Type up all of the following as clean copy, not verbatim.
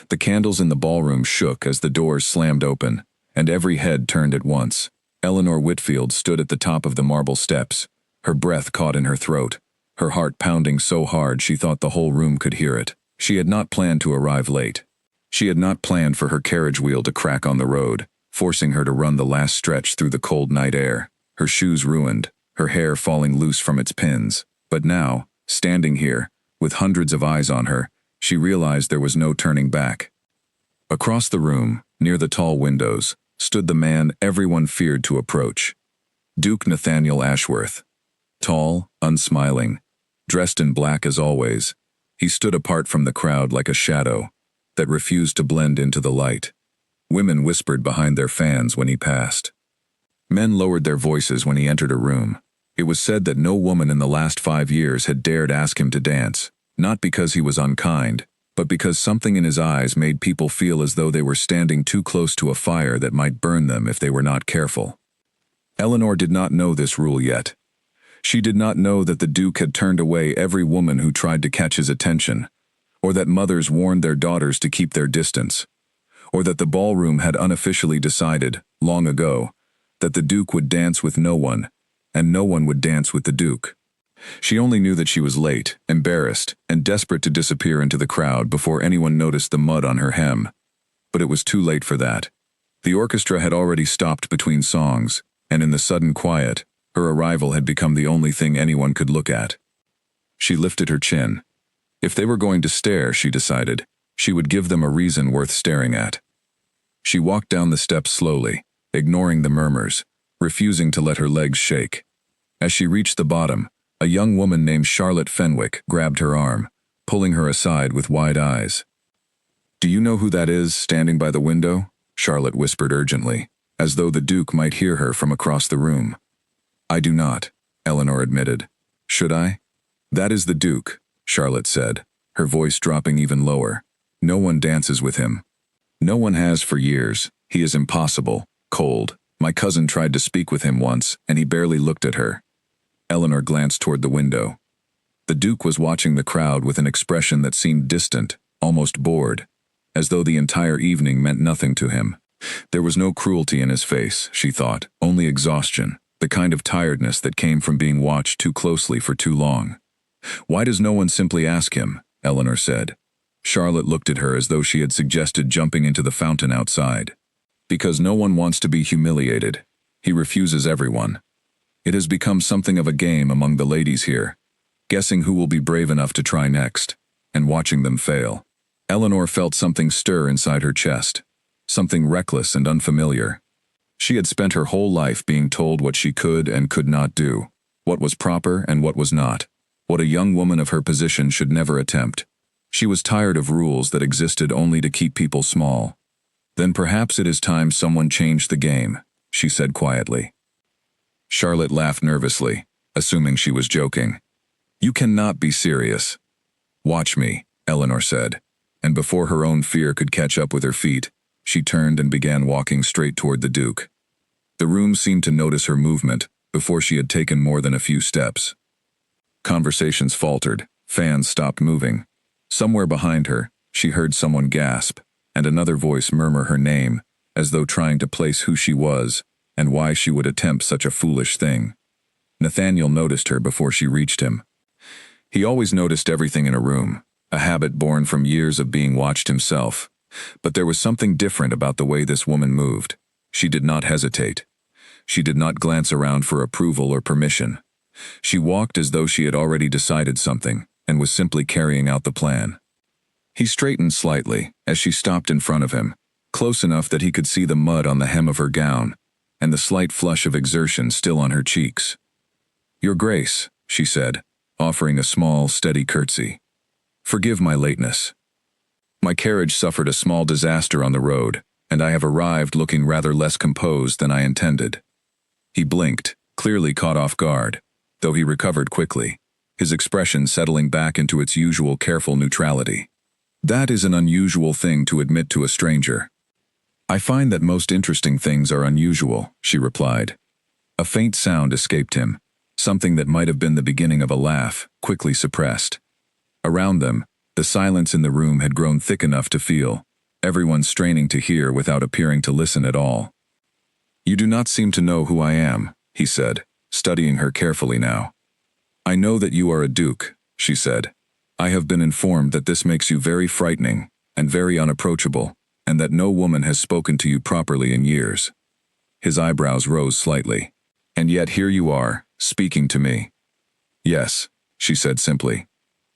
The candles in the ballroom shook as the doors slammed open, and every head turned at once. Eleanor Whitfield stood at the top of the marble steps, her breath caught in her throat, her heart pounding so hard she thought the whole room could hear it. She had not planned to arrive late. She had not planned for her carriage wheel to crack on the road, forcing her to run the last stretch through the cold night air, her shoes ruined, her hair falling loose from its pins. But now, standing here, with hundreds of eyes on her, she realized there was no turning back. Across the room, near the tall windows, stood the man everyone feared to approach. Duke Nathaniel Ashworth. Tall, unsmiling, dressed in black as always, he stood apart from the crowd like a shadow that refused to blend into the light. Women whispered behind their fans when he passed. Men lowered their voices when he entered a room. It was said that no woman in the last 5 years had dared ask him to dance, not because he was unkind, but because something in his eyes made people feel as though they were standing too close to a fire that might burn them if they were not careful. Eleanor did not know this rule yet. She did not know that the Duke had turned away every woman who tried to catch his attention, or that mothers warned their daughters to keep their distance, or that the ballroom had unofficially decided, long ago, that the Duke would dance with no one, and no one would dance with the Duke. She only knew that she was late, embarrassed, and desperate to disappear into the crowd before anyone noticed the mud on her hem. But it was too late for that. The orchestra had already stopped between songs, and in the sudden quiet, her arrival had become the only thing anyone could look at. She lifted her chin. If they were going to stare, she decided, she would give them a reason worth staring at. She walked down the steps slowly, ignoring the murmurs, refusing to let her legs shake. As she reached the bottom, a young woman named Charlotte Fenwick grabbed her arm, pulling her aside with wide eyes. "Do you know who that is standing by the window?" Charlotte whispered urgently, as though the Duke might hear her from across the room. "I do not," Eleanor admitted. "Should I?" "That is the Duke," Charlotte said, her voice dropping even lower. "No one dances with him. No one has for years. He is impossible, cold. My cousin tried to speak with him once, and he barely looked at her." Eleanor glanced toward the window. The Duke was watching the crowd with an expression that seemed distant, almost bored, as though the entire evening meant nothing to him. There was no cruelty in his face, she thought, only exhaustion, the kind of tiredness that came from being watched too closely for too long. "Why does no one simply ask him?" Eleanor said. Charlotte looked at her as though she had suggested jumping into the fountain outside. "Because no one wants to be humiliated. He refuses everyone. It has become something of a game among the ladies here, guessing who will be brave enough to try next, and watching them fail." Eleanor felt something stir inside her chest, something reckless and unfamiliar. She had spent her whole life being told what she could and could not do, what was proper and what was not, what a young woman of her position should never attempt. She was tired of rules that existed only to keep people small. "Then perhaps it is time someone changed the game," she said quietly. Charlotte laughed nervously, assuming she was joking. "You cannot be serious." "Watch me," Eleanor said, and before her own fear could catch up with her feet, she turned and began walking straight toward the Duke. The room seemed to notice her movement before she had taken more than a few steps. Conversations faltered, fans stopped moving. Somewhere behind her, she heard someone gasp, and another voice murmur her name, as though trying to place who she was and why she would attempt such a foolish thing. Nathaniel noticed her before she reached him. He always noticed everything in a room, a habit born from years of being watched himself. But there was something different about the way this woman moved. She did not hesitate. She did not glance around for approval or permission. She walked as though she had already decided something and was simply carrying out the plan. He straightened slightly as she stopped in front of him, close enough that he could see the mud on the hem of her gown and the slight flush of exertion still on her cheeks. "Your Grace," she said, offering a small, steady curtsy. "Forgive my lateness. My carriage suffered a small disaster on the road, and I have arrived looking rather less composed than I intended." He blinked, clearly caught off guard, though he recovered quickly, his expression settling back into its usual careful neutrality. "That is an unusual thing to admit to a stranger." "I find that most interesting things are unusual," she replied. A faint sound escaped him, something that might have been the beginning of a laugh, quickly suppressed. Around them, the silence in the room had grown thick enough to feel, everyone straining to hear without appearing to listen at all. "You do not seem to know who I am," he said, studying her carefully now. "I know that you are a duke," she said. "I have been informed that this makes you very frightening and very unapproachable, and that no woman has spoken to you properly in years." His eyebrows rose slightly. "And yet here you are, speaking to me." "Yes," she said simply.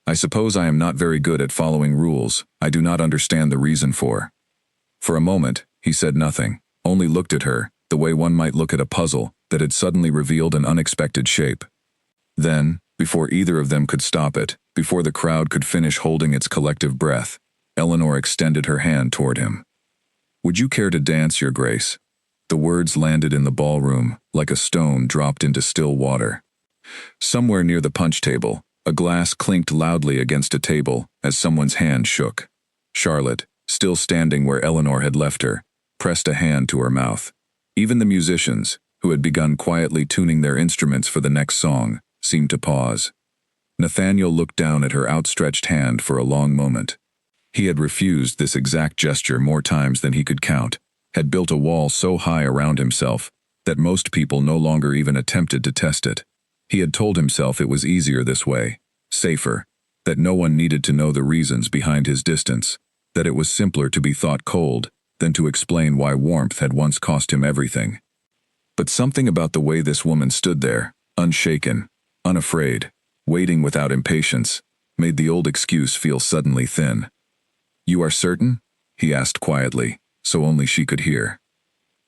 "I suppose I am not very good at following rules I do not understand the reason for." For a moment, he said nothing, only looked at her, the way one might look at a puzzle that had suddenly revealed an unexpected shape. Then, before either of them could stop it, before the crowd could finish holding its collective breath, Eleanor extended her hand toward him. "Would you care to dance, Your Grace?" The words landed in the ballroom, like a stone dropped into still water. Somewhere near the punch table, a glass clinked loudly against a table as someone's hand shook. Charlotte, still standing where Eleanor had left her, pressed a hand to her mouth. Even the musicians, who had begun quietly tuning their instruments for the next song, seemed to pause. Nathaniel looked down at her outstretched hand for a long moment. He had refused this exact gesture more times than he could count, had built a wall so high around himself that most people no longer even attempted to test it. He had told himself it was easier this way, safer, that no one needed to know the reasons behind his distance, that it was simpler to be thought cold than to explain why warmth had once cost him everything. But something about the way this woman stood there, unshaken, unafraid, waiting without impatience, made the old excuse feel suddenly thin. "You are certain?" he asked quietly, so only she could hear.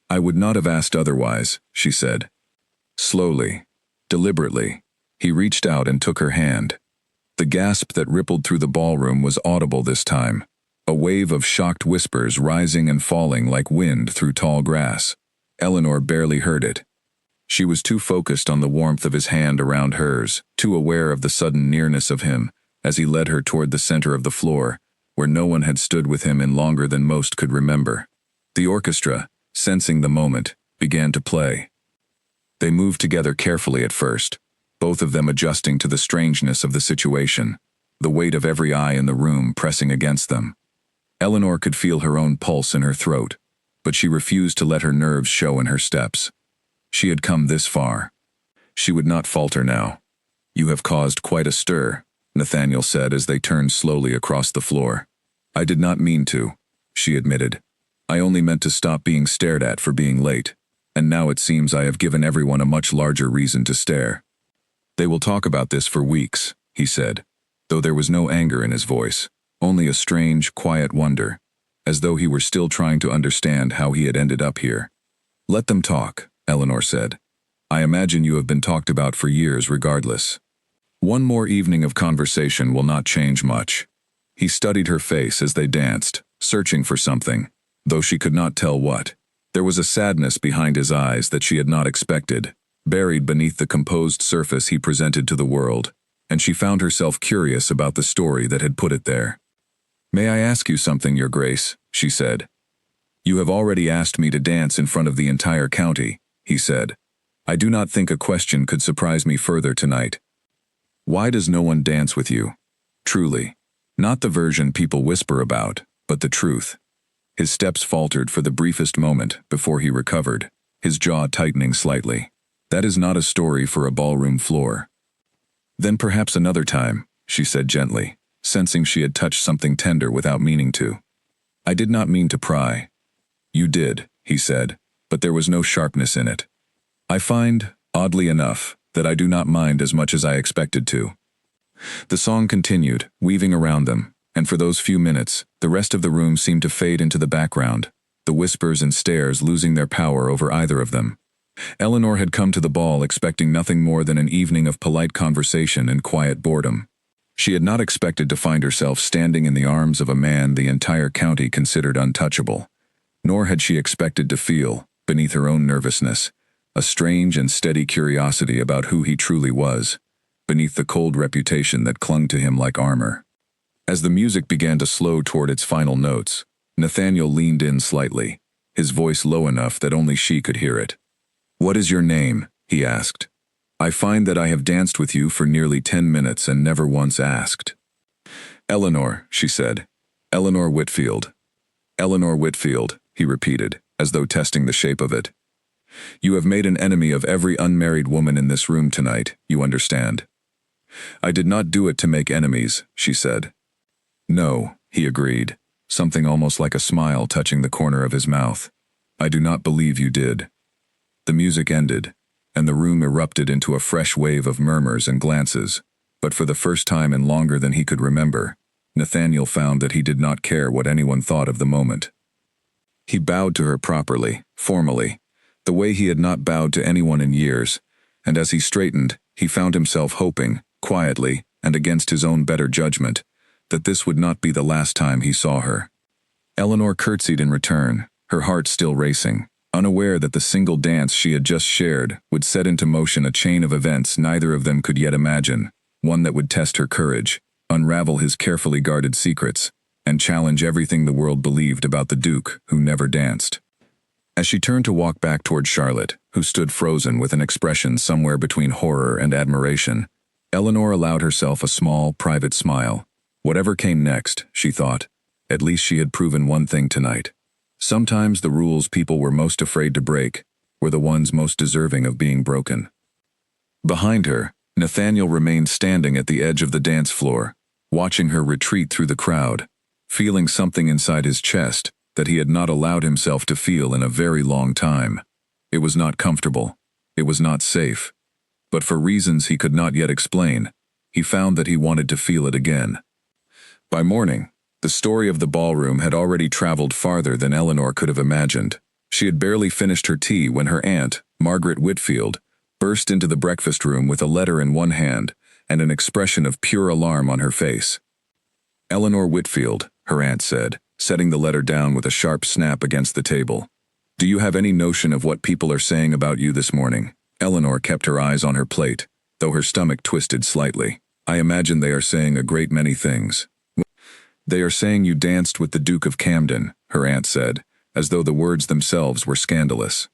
"I would not have asked otherwise," she said. Slowly, deliberately, he reached out and took her hand. The gasp that rippled through the ballroom was audible this time, a wave of shocked whispers rising and falling like wind through tall grass. Eleanor barely heard it. She was too focused on the warmth of his hand around hers, too aware of the sudden nearness of him, as he led her toward the center of the floor, where no one had stood with him in longer than most could remember. The orchestra, sensing the moment, began to play. They moved together carefully at first, both of them adjusting to the strangeness of the situation, the weight of every eye in the room pressing against them. Eleanor could feel her own pulse in her throat, but she refused to let her nerves show in her steps. She had come this far. She would not falter now. "You have caused quite a stir," Nathaniel said as they turned slowly across the floor. "I did not mean to," she admitted. "I only meant to stop being stared at for being late, and now it seems I have given everyone a much larger reason to stare." "They will talk about this for weeks," he said, though there was no anger in his voice, only a strange, quiet wonder, as though he were still trying to understand how he had ended up here. "Let them talk," Eleanor said. "I imagine you have been talked about for years regardless. One more evening of conversation will not change much." He studied her face as they danced, searching for something, though she could not tell what. There was a sadness behind his eyes that she had not expected, buried beneath the composed surface he presented to the world, and she found herself curious about the story that had put it there. "May I ask you something, Your Grace?" she said. "You have already asked me to dance in front of the entire county," he said. "I do not think a question could surprise me further tonight. Why does no one dance with you? Truly. Not the version people whisper about, but the truth." His steps faltered for the briefest moment before he recovered, his jaw tightening slightly. "That is not a story for a ballroom floor." "Then perhaps another time," she said gently, sensing she had touched something tender without meaning to. "I did not mean to pry." "You did," he said, but there was no sharpness in it. "I find, oddly enough, that I do not mind as much as I expected to." The song continued, weaving around them, and for those few minutes, the rest of the room seemed to fade into the background, the whispers and stares losing their power over either of them. Eleanor had come to the ball expecting nothing more than an evening of polite conversation and quiet boredom. She had not expected to find herself standing in the arms of a man the entire county considered untouchable, nor had she expected to feel, beneath her own nervousness, a strange and steady curiosity about who he truly was, beneath the cold reputation that clung to him like armor. As the music began to slow toward its final notes, Nathaniel leaned in slightly, his voice low enough that only she could hear it. "What is your name?" he asked. "I find that I have danced with you for nearly 10 minutes and never once asked." "Eleanor," she said. "Eleanor Whitfield." Eleanor Whitfield, he repeated, as though testing the shape of it. You have made an enemy of every unmarried woman in this room tonight, you understand. I did not do it to make enemies, she said. No, he agreed, something almost like a smile touching the corner of his mouth. I do not believe you did. The music ended, and the room erupted into a fresh wave of murmurs and glances, but for the first time in longer than he could remember, Nathaniel found that he did not care what anyone thought of the moment. He bowed to her properly, formally, the way he had not bowed to anyone in years, and as he straightened, he found himself hoping, quietly, and against his own better judgment, that this would not be the last time he saw her. Eleanor curtsied in return, her heart still racing, unaware that the single dance she had just shared would set into motion a chain of events neither of them could yet imagine, one that would test her courage, unravel his carefully guarded secrets, and challenge everything the world believed about the Duke who never danced. As she turned to walk back toward Charlotte, who stood frozen with an expression somewhere between horror and admiration, Eleanor allowed herself a small, private smile. Whatever came next, she thought, at least she had proven one thing tonight. Sometimes the rules people were most afraid to break were the ones most deserving of being broken. Behind her, Nathaniel remained standing at the edge of the dance floor, watching her retreat through the crowd, feeling something inside his chest that he had not allowed himself to feel in a very long time. It was not comfortable. It was not safe. But for reasons he could not yet explain, he found that he wanted to feel it again. By morning, the story of the ballroom had already traveled farther than Eleanor could have imagined. She had barely finished her tea when her aunt, Margaret Whitfield, burst into the breakfast room with a letter in one hand and an expression of pure alarm on her face. Eleanor Whitfield, her aunt said, setting the letter down with a sharp snap against the table. Do you have any notion of what people are saying about you this morning? Eleanor kept her eyes on her plate, though her stomach twisted slightly. I imagine they are saying a great many things. They are saying you danced with the Duke of Camden, her aunt said, as though the words themselves were scandalous.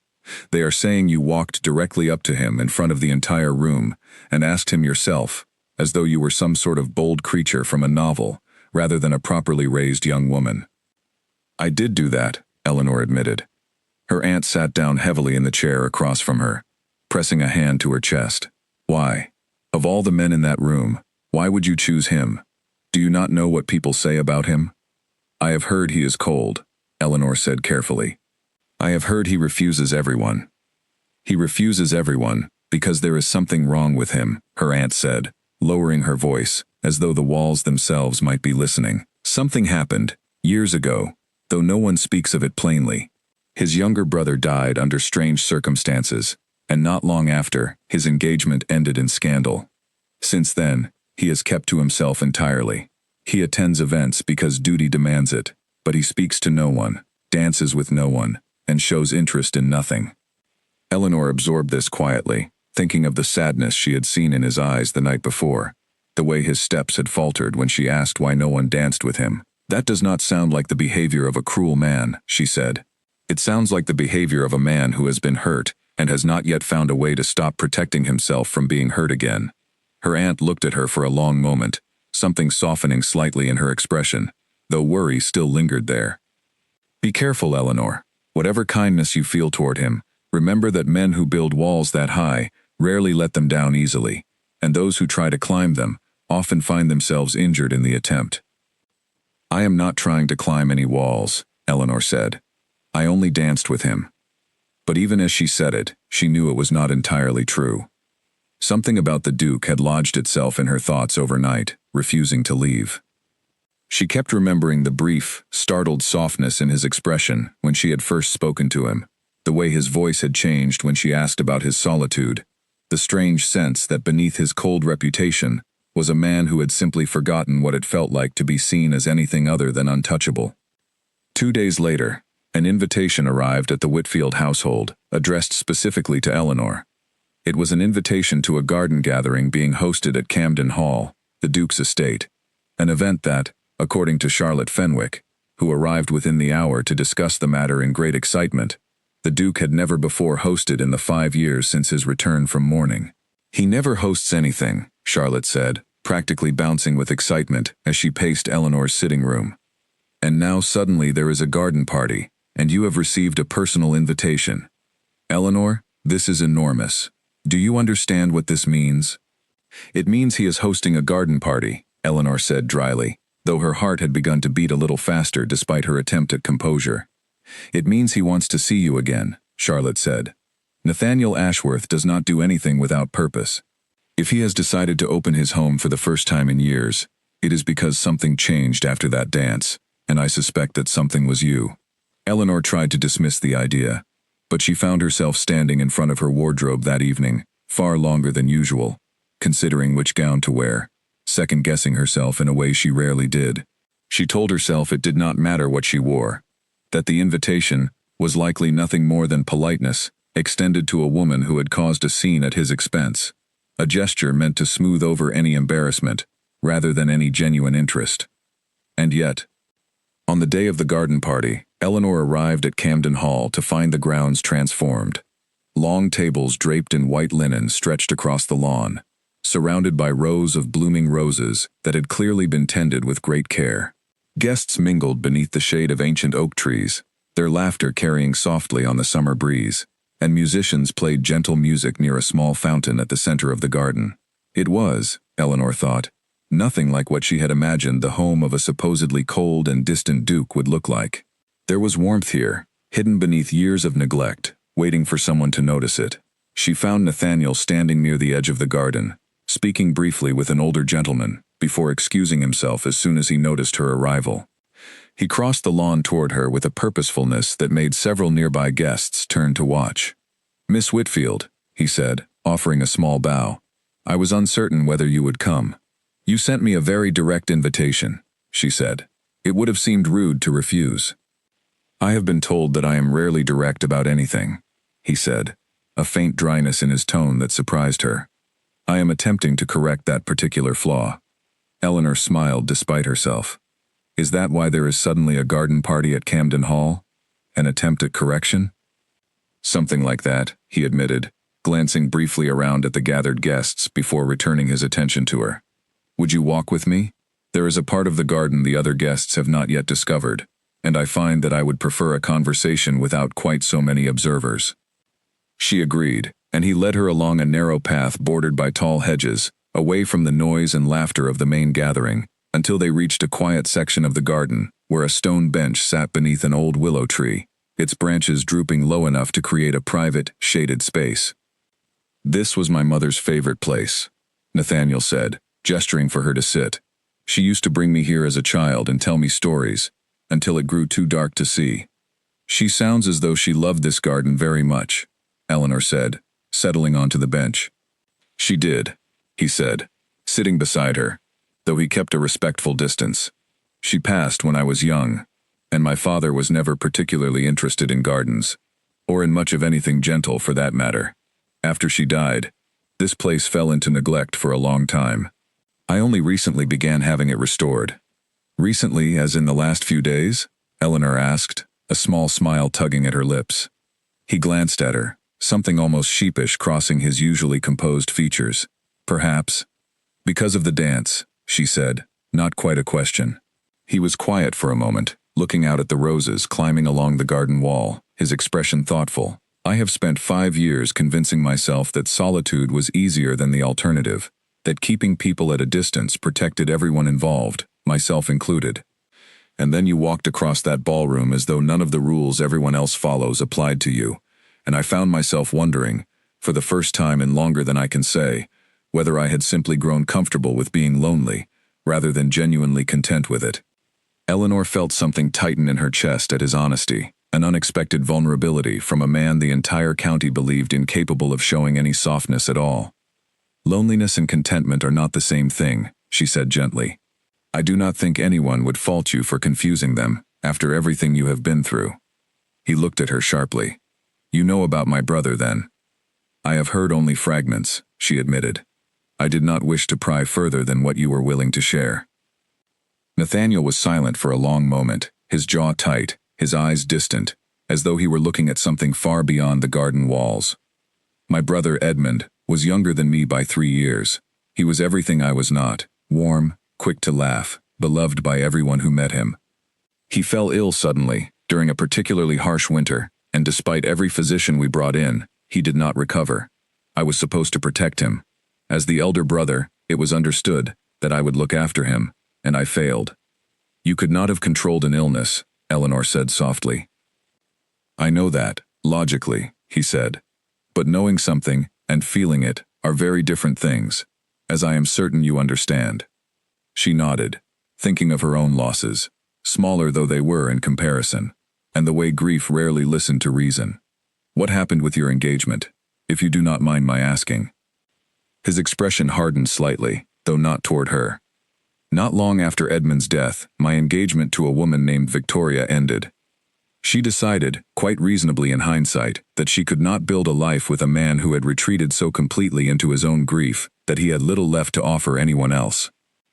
They are saying you walked directly up to him in front of the entire room and asked him yourself, as though you were some sort of bold creature from a novel, rather than a properly raised young woman. I did do that, Eleanor admitted. Her aunt sat down heavily in the chair across from her, pressing a hand to her chest. Why? Of all the men in that room, why would you choose him? Do you not know what people say about him? I have heard he is cold, Eleanor said carefully. I have heard he refuses everyone. He refuses everyone because there is something wrong with him, her aunt said, lowering her voice, as though the walls themselves might be listening. Something happened, years ago, though no one speaks of it plainly. His younger brother died under strange circumstances, and not long after, his engagement ended in scandal. Since then, he has kept to himself entirely. He attends events because duty demands it, but he speaks to no one, dances with no one, and shows interest in nothing. Eleanor absorbed this quietly, thinking of the sadness she had seen in his eyes the night before, the way his steps had faltered when she asked why no one danced with him. That does not sound like the behavior of a cruel man, she said. It sounds like the behavior of a man who has been hurt and has not yet found a way to stop protecting himself from being hurt again. Her aunt looked at her for a long moment, something softening slightly in her expression, though worry still lingered there. Be careful, Eleanor. Whatever kindness you feel toward him, remember that men who build walls that high rarely let them down easily, and those who try to climb them often find themselves injured in the attempt. I am not trying to climb any walls, Eleanor said. I only danced with him. But even as she said it, she knew it was not entirely true. Something about the Duke had lodged itself in her thoughts overnight, refusing to leave. She kept remembering the brief, startled softness in his expression when she had first spoken to him, the way his voice had changed when she asked about his solitude, the strange sense that beneath his cold reputation was a man who had simply forgotten what it felt like to be seen as anything other than untouchable. 2 days later, an invitation arrived at the Whitfield household, addressed specifically to Eleanor. It was an invitation to a garden gathering being hosted at Camden Hall, the Duke's estate, an event that, according to Charlotte Fenwick, who arrived within the hour to discuss the matter in great excitement, the Duke had never before hosted in the 5 years since his return from mourning. He never hosts anything, Charlotte said, practically bouncing with excitement as she paced Eleanor's sitting room. And now suddenly there is a garden party, and you have received a personal invitation. Eleanor, this is enormous. Do you understand what this means? It means he is hosting a garden party, Eleanor said dryly, though her heart had begun to beat a little faster despite her attempt at composure. It means he wants to see you again, Charlotte said. Nathaniel Ashworth does not do anything without purpose. If he has decided to open his home for the first time in years, it is because something changed after that dance, and I suspect that something was you. Eleanor tried to dismiss the idea, but she found herself standing in front of her wardrobe that evening, far longer than usual, considering which gown to wear, second-guessing herself in a way she rarely did. She told herself it did not matter what she wore, that the invitation was likely nothing more than politeness extended to a woman who had caused a scene at his expense, a gesture meant to smooth over any embarrassment, rather than any genuine interest. And yet, on the day of the garden party, Eleanor arrived at Camden Hall to find the grounds transformed. Long tables draped in white linen stretched across the lawn, surrounded by rows of blooming roses that had clearly been tended with great care. Guests mingled beneath the shade of ancient oak trees, their laughter carrying softly on the summer breeze, and musicians played gentle music near a small fountain at the center of the garden. It was, Eleanor thought, nothing like what she had imagined the home of a supposedly cold and distant duke would look like. There was warmth here, hidden beneath years of neglect, waiting for someone to notice it. She found Nathaniel standing near the edge of the garden, speaking briefly with an older gentleman, before excusing himself as soon as he noticed her arrival. He crossed the lawn toward her with a purposefulness that made several nearby guests turn to watch. "Miss Whitfield," he said, offering a small bow. "I was uncertain whether you would come." "You sent me a very direct invitation," she said. "It would have seemed rude to refuse." "I have been told that I am rarely direct about anything," he said, a faint dryness in his tone that surprised her. "I am attempting to correct that particular flaw." Eleanor smiled despite herself. "Is that why there is suddenly a garden party at Camden Hall? An attempt at correction?" "Something like that," he admitted, glancing briefly around at the gathered guests before returning his attention to her. "Would you walk with me? There is a part of the garden the other guests have not yet discovered, and I find that I would prefer a conversation without quite so many observers." She agreed, and he led her along a narrow path bordered by tall hedges, away from the noise and laughter of the main gathering, until they reached a quiet section of the garden, where a stone bench sat beneath an old willow tree, its branches drooping low enough to create a private, shaded space. "This was my mother's favorite place," Nathaniel said, gesturing for her to sit. "She used to bring me here as a child and tell me stories, until it grew too dark to see." "She sounds as though she loved this garden very much," Eleanor said, settling onto the bench. "She did," he said, sitting beside her, though he kept a respectful distance. "She passed when I was young, and my father was never particularly interested in gardens, or in much of anything gentle for that matter. After she died, this place fell into neglect for a long time. I only recently began having it restored." "Recently, as in the last few days?" Eleanor asked, a small smile tugging at her lips. He glanced at her, something almost sheepish crossing his usually composed features. "Perhaps. Because of the dance," she said, not quite a question. He was quiet for a moment, looking out at the roses climbing along the garden wall, his expression thoughtful. "I have spent 5 years convincing myself that solitude was easier than the alternative, that keeping people at a distance protected everyone involved, myself included. And then you walked across that ballroom as though none of the rules everyone else follows applied to you, and I found myself wondering, for the first time in longer than I can say, whether I had simply grown comfortable with being lonely, rather than genuinely content with it." Eleanor felt something tighten in her chest at his honesty, an unexpected vulnerability from a man the entire county believed incapable of showing any softness at all. "Loneliness and contentment are not the same thing," she said gently. "I do not think anyone would fault you for confusing them, after everything you have been through." He looked at her sharply. "You know about my brother, then?" "I have heard only fragments," she admitted. "I did not wish to pry further than what you were willing to share." Nathaniel was silent for a long moment, his jaw tight, his eyes distant, as though he were looking at something far beyond the garden walls. "My brother Edmund was younger than me by 3 years. He was everything I was not, warm, quick to laugh, beloved by everyone who met him. He fell ill suddenly, during a particularly harsh winter, and despite every physician we brought in, he did not recover. I was supposed to protect him. As the elder brother, it was understood that I would look after him, and I failed. You could not have controlled an illness, Eleanor said softly. I know that, logically, he said. But knowing something and feeling it are very different things, as I am certain you understand. She nodded, thinking of her own losses, smaller though they were in comparison, and the way grief rarely listened to reason. What happened with your engagement, if you do not mind my asking? His expression hardened slightly, though not toward her. Not long after Edmund's death, my engagement to a woman named Victoria ended. She decided, quite reasonably in hindsight, that she could not build a life with a man who had retreated so completely into his own grief that he had little left to offer anyone else.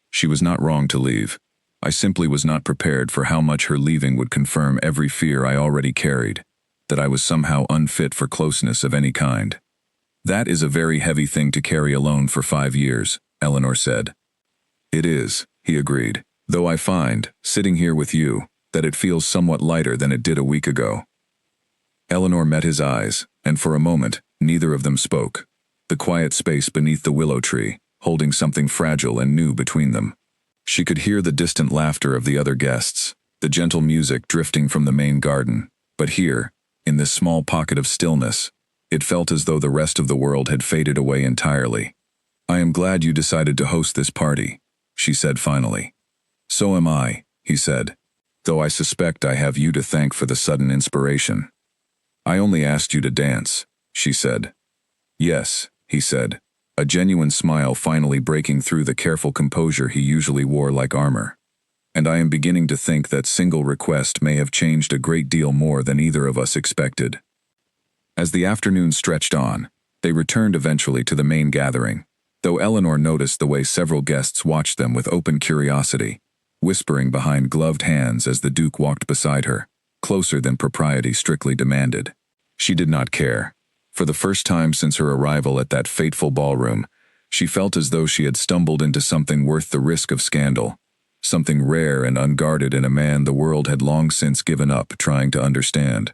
She was not wrong to leave. I simply was not prepared for how much her leaving would confirm every fear I already carried, that I was somehow unfit for closeness of any kind. That is a very heavy thing to carry alone for 5 years, Eleanor said. It is, he agreed, though I find, sitting here with you, that it feels somewhat lighter than it did a week ago. Eleanor met his eyes, and for a moment, neither of them spoke. The quiet space beneath the willow tree, holding something fragile and new between them. She could hear the distant laughter of the other guests, the gentle music drifting from the main garden, but here, in this small pocket of stillness, it felt as though the rest of the world had faded away entirely. I am glad you decided to host this party, she said finally. So am I, he said, though I suspect I have you to thank for the sudden inspiration. I only asked you to dance, she said. Yes, he said, a genuine smile finally breaking through the careful composure he usually wore like armor. And I am beginning to think that single request may have changed a great deal more than either of us expected. As the afternoon stretched on, they returned eventually to the main gathering, though Eleanor noticed the way several guests watched them with open curiosity, whispering behind gloved hands as the Duke walked beside her, closer than propriety strictly demanded. She did not care. For the first time since her arrival at that fateful ballroom, she felt as though she had stumbled into something worth the risk of scandal, something rare and unguarded in a man the world had long since given up trying to understand.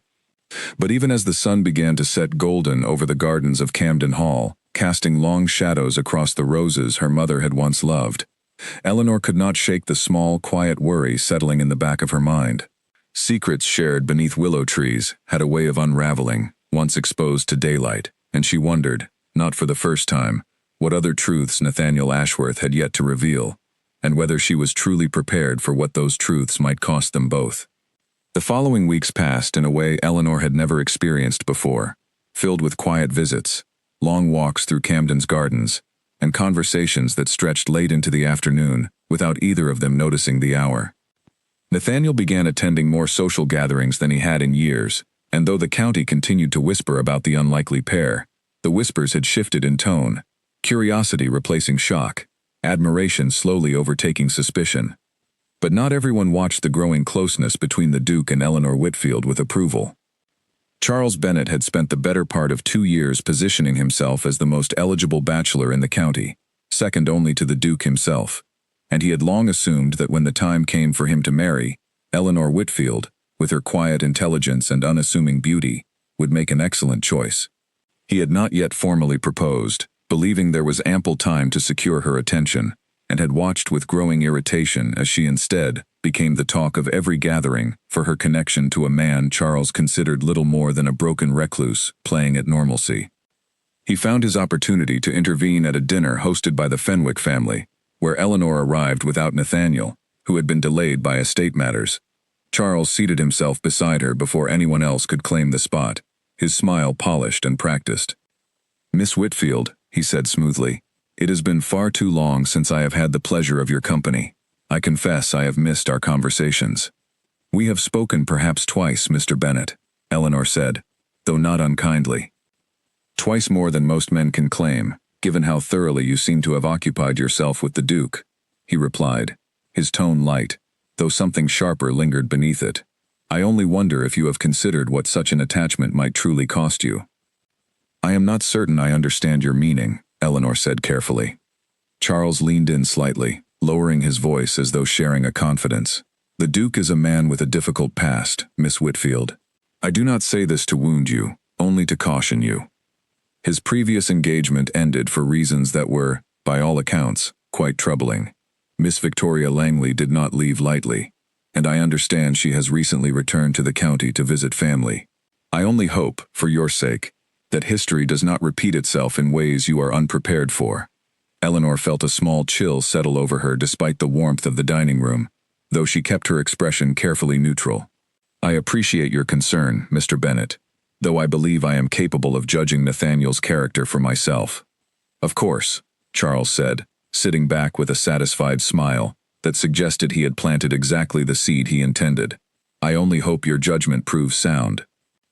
But even as the sun began to set golden over the gardens of Camden Hall, casting long shadows across the roses her mother had once loved, Eleanor could not shake the small, quiet worry settling in the back of her mind. Secrets shared beneath willow trees had a way of unraveling, once exposed to daylight, and she wondered, not for the first time, what other truths Nathaniel Ashworth had yet to reveal, and whether she was truly prepared for what those truths might cost them both. The following weeks passed in a way Eleanor had never experienced before, filled with quiet visits, long walks through Camden's gardens, and conversations that stretched late into the afternoon without either of them noticing the hour. Nathaniel began attending more social gatherings than he had in years, and though the county continued to whisper about the unlikely pair, the whispers had shifted in tone, curiosity replacing shock, admiration slowly overtaking suspicion. But not everyone watched the growing closeness between the Duke and Eleanor Whitfield with approval. Charles Bennet had spent the better part of 2 years positioning himself as the most eligible bachelor in the county, second only to the Duke himself, and he had long assumed that when the time came for him to marry, Eleanor Whitfield, with her quiet intelligence and unassuming beauty, would make an excellent choice. He had not yet formally proposed, believing there was ample time to secure her attention, and had watched with growing irritation as she instead became the talk of every gathering for her connection to a man Charles considered little more than a broken recluse playing at normalcy. He found his opportunity to intervene at a dinner hosted by the Fenwick family, where Eleanor arrived without Nathaniel, who had been delayed by estate matters. Charles seated himself beside her before anyone else could claim the spot, his smile polished and practiced. "Miss Whitfield," he said smoothly, "it has been far too long since I have had the pleasure of your company. I confess I have missed our conversations." "We have spoken perhaps twice, Mr. Bennet," Eleanor said, though not unkindly. "Twice more than most men can claim, given how thoroughly you seem to have occupied yourself with the Duke," he replied, his tone light, though something sharper lingered beneath it. "I only wonder if you have considered what such an attachment might truly cost you." "I am not certain I understand your meaning," Eleanor said carefully. Charles leaned in slightly, lowering his voice as though sharing a confidence. The Duke is a man with a difficult past, Miss Whitfield. I do not say this to wound you, only to caution you. His previous engagement ended for reasons that were, by all accounts, quite troubling. Miss Victoria Langley did not leave lightly, and I understand she has recently returned to the county to visit family. I only hope, for your sake, that history does not repeat itself in ways you are unprepared for. Eleanor felt a small chill settle over her despite the warmth of the dining room, though she kept her expression carefully neutral. I appreciate your concern, Mr. Bennet, though I believe I am capable of judging Nathaniel's character for myself. Of course, Charles said, sitting back with a satisfied smile that suggested he had planted exactly the seed he intended. I only hope your judgment proves sound.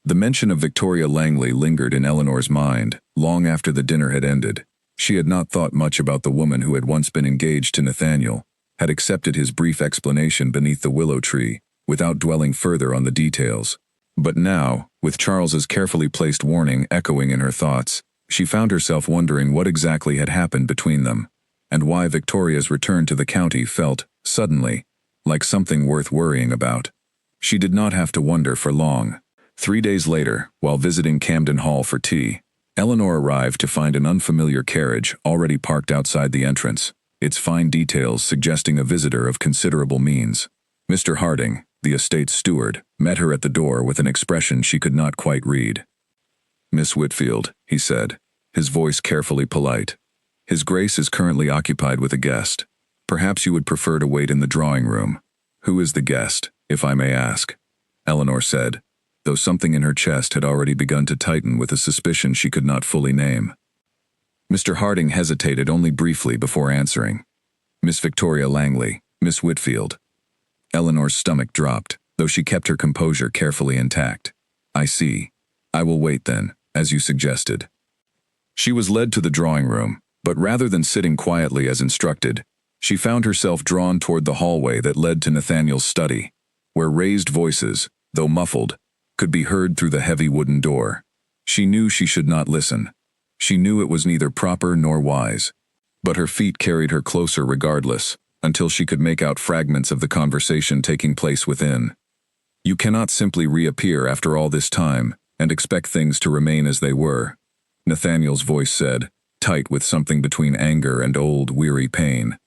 The mention of Victoria Langley lingered in Eleanor's mind long after the dinner had ended. She had not thought much about the woman who had once been engaged to Nathaniel, had accepted his brief explanation beneath the willow tree, without dwelling further on the details. But now, with Charles's carefully placed warning echoing in her thoughts, she found herself wondering what exactly had happened between them, and why Victoria's return to the county felt, suddenly, like something worth worrying about. She did not have to wonder for long. 3 days later, while visiting Camden Hall for tea, Eleanor arrived to find an unfamiliar carriage already parked outside the entrance, its fine details suggesting a visitor of considerable means. Mr. Harding, the estate's steward, met her at the door with an expression she could not quite read. Miss Whitfield, he said, his voice carefully polite. His Grace is currently occupied with a guest. Perhaps you would prefer to wait in the drawing room. Who is the guest, if I may ask? Eleanor said, though something in her chest had already begun to tighten with a suspicion she could not fully name. Mr. Harding hesitated only briefly before answering. Miss Victoria Langley, Miss Whitfield. Eleanor's stomach dropped, though she kept her composure carefully intact. I see. I will wait then, as you suggested. She was led to the drawing room, but rather than sitting quietly as instructed, she found herself drawn toward the hallway that led to Nathaniel's study, where raised voices, though muffled, could be heard through the heavy wooden door. She knew she should not listen. She knew it was neither proper nor wise. But her feet carried her closer regardless, until she could make out fragments of the conversation taking place within. You cannot simply reappear after all this time and expect things to remain as they were, Nathaniel's voice said, tight with something between anger and old, weary pain.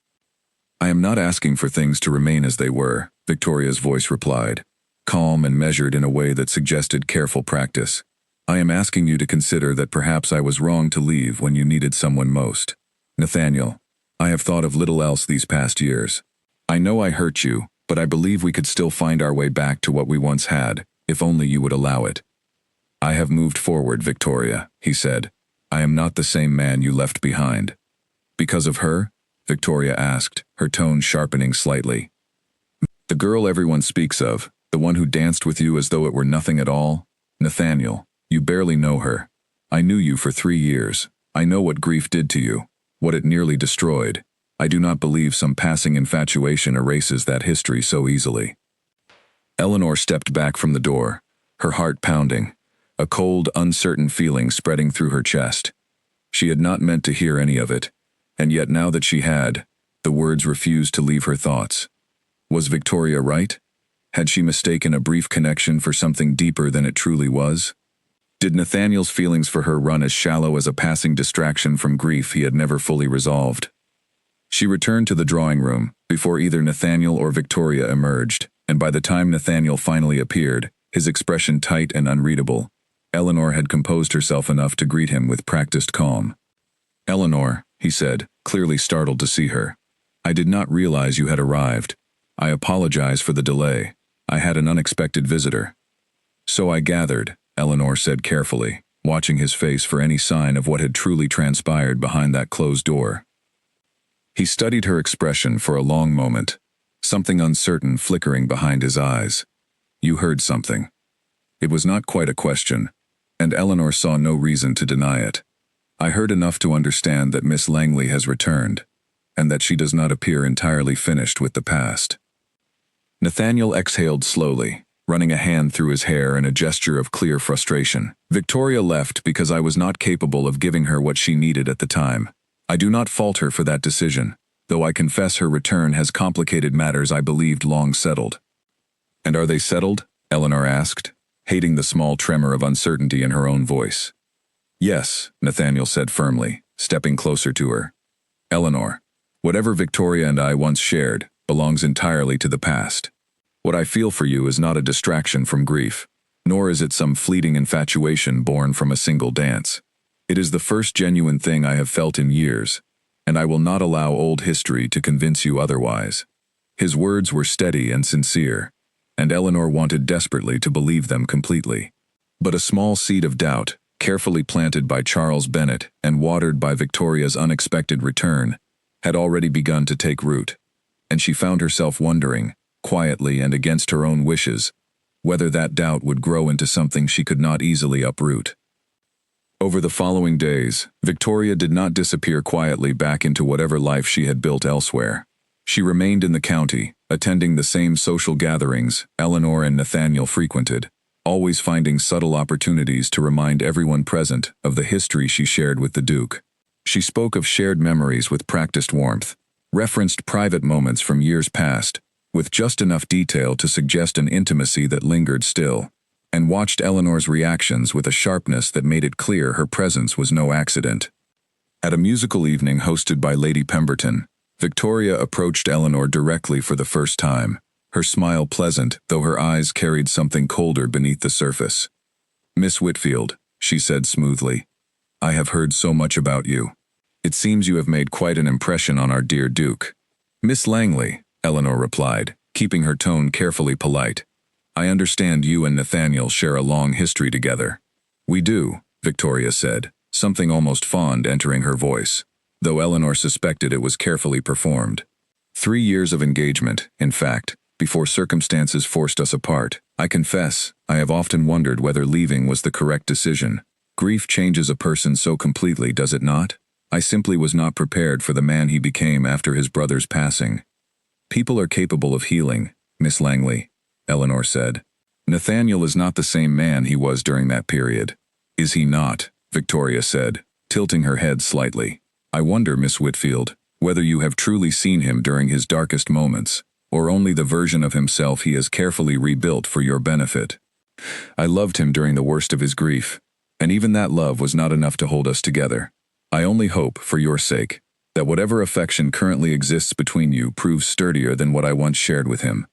I am not asking for things to remain as they were, Victoria's voice replied, calm and measured in a way that suggested careful practice. I am asking you to consider that perhaps I was wrong to leave when you needed someone most. Nathaniel, I have thought of little else these past years. I know I hurt you, but I believe we could still find our way back to what we once had, if only you would allow it. I have moved forward, Victoria, he said. I am not the same man you left behind. Because of her? Victoria asked, her tone sharpening slightly. The girl everyone speaks of, the one who danced with you as though it were nothing at all? Nathaniel, you barely know her. I knew you for 3 years. I know what grief did to you, what it nearly destroyed. I do not believe some passing infatuation erases that history so easily. Eleanor stepped back from the door, her heart pounding, a cold, uncertain feeling spreading through her chest. She had not meant to hear any of it, and yet now that she had, the words refused to leave her thoughts. Was Victoria right? Had she mistaken a brief connection for something deeper than it truly was? Did Nathaniel's feelings for her run as shallow as a passing distraction from grief he had never fully resolved? She returned to the drawing room before either Nathaniel or Victoria emerged, and by the time Nathaniel finally appeared, his expression tight and unreadable, Eleanor had composed herself enough to greet him with practiced calm. Eleanor, he said, clearly startled to see her. I did not realize you had arrived. I apologize for the delay. I had an unexpected visitor. So I gathered, Eleanor said carefully, watching his face for any sign of what had truly transpired behind that closed door. He studied her expression for a long moment, something uncertain flickering behind his eyes. You heard something. It was not quite a question, and Eleanor saw no reason to deny it. I heard enough to understand that Miss Langley has returned, and that she does not appear entirely finished with the past. Nathaniel exhaled slowly, running a hand through his hair in a gesture of clear frustration. Victoria left because I was not capable of giving her what she needed at the time. I do not fault her for that decision, though I confess her return has complicated matters I believed long settled. "And are they settled?" Eleanor asked, hating the small tremor of uncertainty in her own voice. "Yes," Nathaniel said firmly, stepping closer to her. "Eleanor, whatever Victoria and I once shared belongs entirely to the past. What I feel for you is not a distraction from grief, nor is it some fleeting infatuation born from a single dance. It is the first genuine thing I have felt in years, and I will not allow old history to convince you otherwise." His words were steady and sincere, and Eleanor wanted desperately to believe them completely. But a small seed of doubt, carefully planted by Charles Bennet and watered by Victoria's unexpected return, had already begun to take root, and she found herself wondering, quietly and against her own wishes, whether that doubt would grow into something she could not easily uproot. Over the following days, Victoria did not disappear quietly back into whatever life she had built elsewhere. She remained in the county, attending the same social gatherings Eleanor and Nathaniel frequented, always finding subtle opportunities to remind everyone present of the history she shared with the Duke. She spoke of shared memories with practiced warmth, referenced private moments from years past, with just enough detail to suggest an intimacy that lingered still, and watched Eleanor's reactions with a sharpness that made it clear her presence was no accident. At a musical evening hosted by Lady Pemberton, Victoria approached Eleanor directly for the first time, her smile pleasant, though her eyes carried something colder beneath the surface. "Miss Whitfield," she said smoothly, "I have heard so much about you. It seems you have made quite an impression on our dear Duke." "Miss Langley," Eleanor replied, keeping her tone carefully polite, "I understand you and Nathaniel share a long history together." "We do," Victoria said, something almost fond entering her voice, though Eleanor suspected it was carefully performed. 3 years of engagement, in fact, before circumstances forced us apart. I confess, I have often wondered whether leaving was the correct decision. Grief changes a person so completely, does it not? I simply was not prepared for the man he became after his brother's passing. "People are capable of healing, Miss Langley," Eleanor said. "Nathaniel is not the same man he was during that period." "Is he not?" Victoria said, tilting her head slightly. "I wonder, Miss Whitfield, whether you have truly seen him during his darkest moments, or only the version of himself he has carefully rebuilt for your benefit. I loved him during the worst of his grief, and even that love was not enough to hold us together. I only hope, for your sake, that whatever affection currently exists between you proves sturdier than what I once shared with him."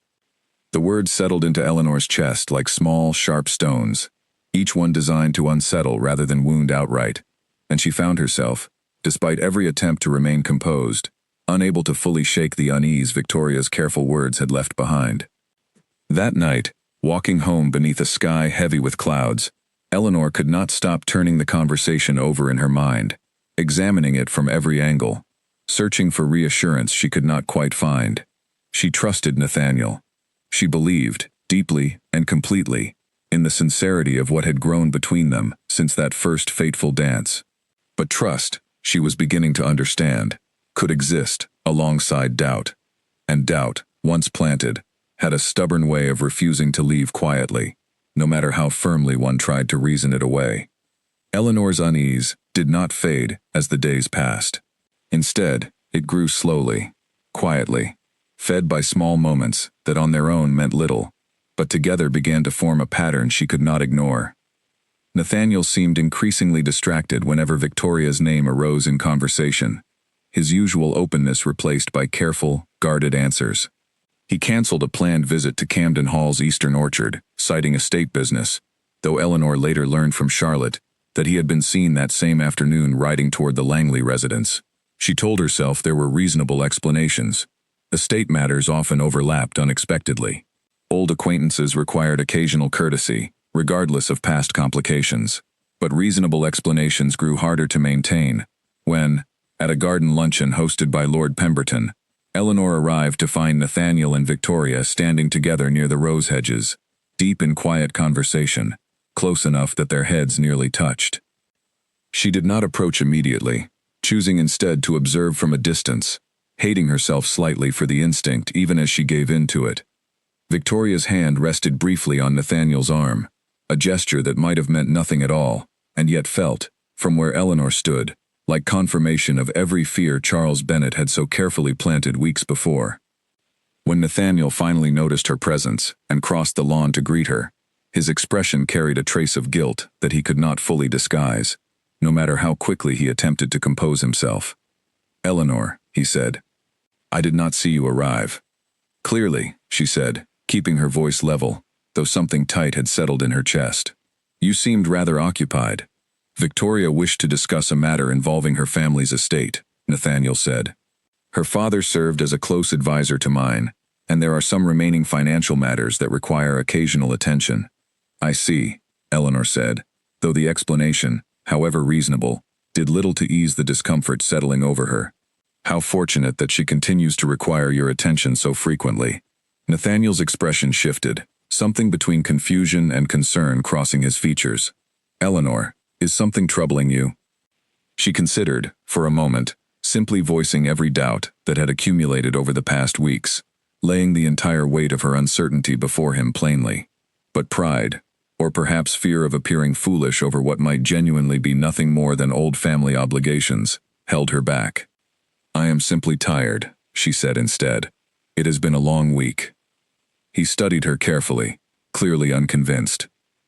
The words settled into Eleanor's chest like small, sharp stones, each one designed to unsettle rather than wound outright, and she found herself, despite every attempt to remain composed, unable to fully shake the unease Victoria's careful words had left behind. That night, walking home beneath a sky heavy with clouds, Eleanor could not stop turning the conversation over in her mind, examining it from every angle, searching for reassurance she could not quite find. She trusted Nathaniel. She believed, deeply and completely, in the sincerity of what had grown between them since that first fateful dance. But trust, she was beginning to understand, could exist alongside doubt. And doubt, once planted, had a stubborn way of refusing to leave quietly, no matter how firmly one tried to reason it away. Eleanor's unease did not fade as the days passed. Instead, it grew slowly, quietly, fed by small moments that on their own meant little, but together began to form a pattern she could not ignore. Nathaniel seemed increasingly distracted whenever Victoria's name arose in conversation, his usual openness replaced by careful, guarded answers. He canceled a planned visit to Camden Hall's Eastern Orchard, citing estate business, though Eleanor later learned from Charlotte that he had been seen that same afternoon riding toward the Langley residence. She told herself there were reasonable explanations. Estate matters often overlapped unexpectedly. Old acquaintances required occasional courtesy, regardless of past complications. But reasonable explanations grew harder to maintain when, at a garden luncheon hosted by Lord Pemberton, Eleanor arrived to find Nathaniel and Victoria standing together near the rose hedges, deep in quiet conversation, close enough that their heads nearly touched. She did not approach immediately, choosing instead to observe from a distance, hating herself slightly for the instinct even as she gave in to it. Victoria's hand rested briefly on Nathaniel's arm, a gesture that might have meant nothing at all, and yet felt, from where Eleanor stood, like confirmation of every fear Charles Bennet had so carefully planted weeks before. When Nathaniel finally noticed her presence and crossed the lawn to greet her, his expression carried a trace of guilt that he could not fully disguise, no matter how quickly he attempted to compose himself. "Eleanor," he said, "I did not see you arrive." "Clearly," she said, keeping her voice level, though something tight had settled in her chest. "You seemed rather occupied." "Victoria wished to discuss a matter involving her family's estate," Nathaniel said. "Her father served as a close advisor to mine, and there are some remaining financial matters that require occasional attention." "I see," Eleanor said, though the explanation, however reasonable, did little to ease the discomfort settling over her. "How fortunate that she continues to require your attention so frequently." Nathaniel's expression shifted, something between confusion and concern crossing his features. "Eleanor, is something troubling you?" She considered, for a moment, simply voicing every doubt that had accumulated over the past weeks, laying the entire weight of her uncertainty before him plainly. But pride, or perhaps fear of appearing foolish over what might genuinely be nothing more than old family obligations, held her back. "I am simply tired," she said instead. "It has been a long week." He studied her carefully, clearly unconvinced,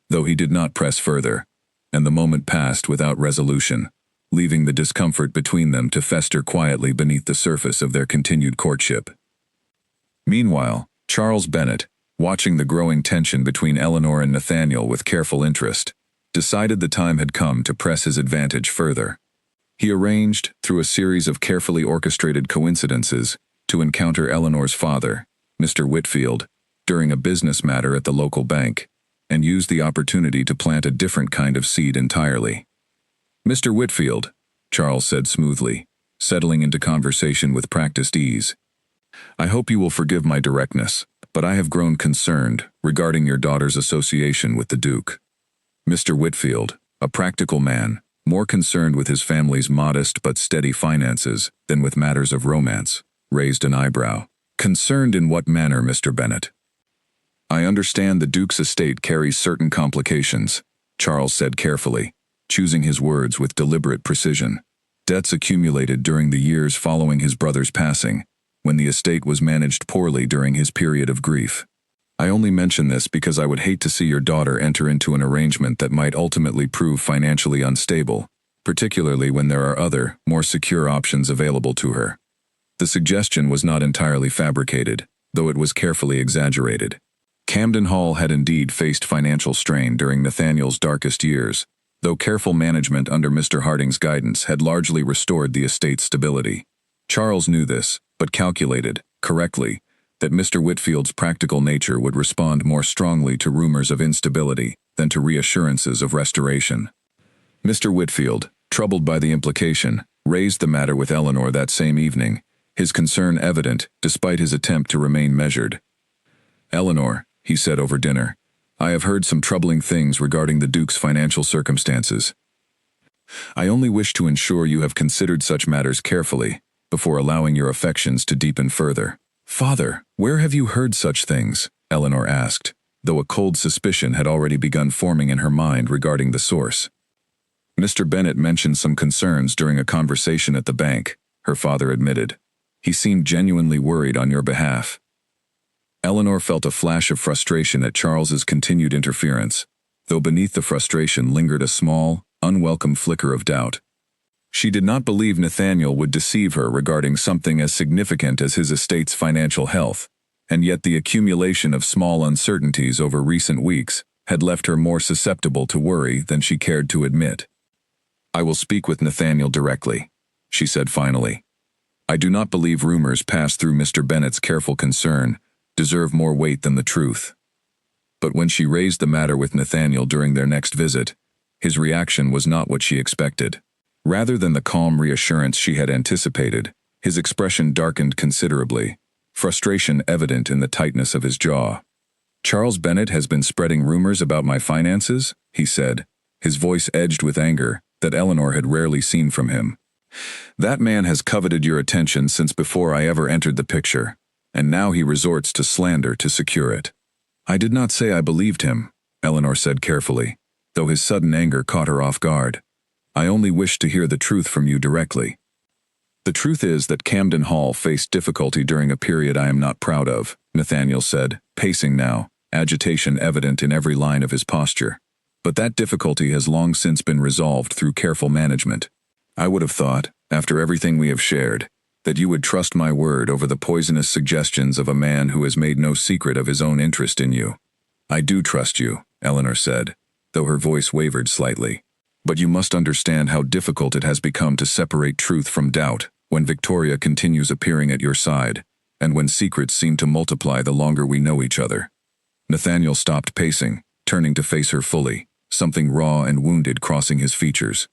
though he did not press further, and the moment passed without resolution, leaving the discomfort between them to fester quietly beneath the surface of their continued courtship. Meanwhile, Charles Bennet, watching the growing tension between Eleanor and Nathaniel with careful interest, decided the time had come to press his advantage further. He arranged, through a series of carefully orchestrated coincidences, to encounter Eleanor's father, Mr. Whitfield, during a business matter at the local bank, and used the opportunity to plant a different kind of seed entirely. "Mr. Whitfield," Charles said smoothly, settling into conversation with practiced ease, "I hope you will forgive my directness, but I have grown concerned regarding your daughter's association with the Duke." Mr. Whitfield, a practical man, more concerned with his family's modest but steady finances than with matters of romance, raised an eyebrow. "Concerned in what manner, Mr. Bennet?" "I understand the Duke's estate carries certain complications," Charles said carefully, choosing his words with deliberate precision. "Debts accumulated during the years following his brother's passing, when the estate was managed poorly during his period of grief. I only mention this because I would hate to see your daughter enter into an arrangement that might ultimately prove financially unstable, particularly when there are other, more secure options available to her." The suggestion was not entirely fabricated, though it was carefully exaggerated. Camden Hall had indeed faced financial strain during Nathaniel's darkest years, though careful management under Mr. Harding's guidance had largely restored the estate's stability. Charles knew this, but calculated, correctly, that Mr. Whitfield's practical nature would respond more strongly to rumors of instability than to reassurances of restoration. Mr. Whitfield, troubled by the implication, raised the matter with Eleanor that same evening, his concern evident despite his attempt to remain measured. "Eleanor," he said over dinner, "I have heard some troubling things regarding the Duke's financial circumstances. I only wish to ensure you have considered such matters carefully before allowing your affections to deepen further." "Father, where have you heard such things?" Eleanor asked, though a cold suspicion had already begun forming in her mind regarding the source. "Mr. Bennet mentioned some concerns during a conversation at the bank," her father admitted. "He seemed genuinely worried on your behalf." Eleanor felt a flash of frustration at Charles's continued interference, though beneath the frustration lingered a small, unwelcome flicker of doubt. She did not believe Nathaniel would deceive her regarding something as significant as his estate's financial health, and yet the accumulation of small uncertainties over recent weeks had left her more susceptible to worry than she cared to admit. "I will speak with Nathaniel directly," she said finally. "I do not believe rumors passed through Mr. Bennet's careful concern deserve more weight than the truth." But when she raised the matter with Nathaniel during their next visit, his reaction was not what she expected. Rather than the calm reassurance she had anticipated, his expression darkened considerably, frustration evident in the tightness of his jaw. "Charles Bennet has been spreading rumors about my finances," he said, his voice edged with anger that Eleanor had rarely seen from him. "That man has coveted your attention since before I ever entered the picture, and now he resorts to slander to secure it." "I did not say I believed him," Eleanor said carefully, though his sudden anger caught her off guard. "I only wished to hear the truth from you directly." The truth is that Camden Hall faced difficulty during a period I am not proud of, Nathaniel said, pacing now, agitation evident in every line of his posture. But that difficulty has long since been resolved through careful management. I would have thought, after everything we have shared, that you would trust my word over the poisonous suggestions of a man who has made no secret of his own interest in you. I do trust you, Eleanor said, though her voice wavered slightly. But you must understand how difficult it has become to separate truth from doubt when Victoria continues appearing at your side, and when secrets seem to multiply the longer we know each other. Nathaniel stopped pacing, turning to face her fully, something raw and wounded crossing his features.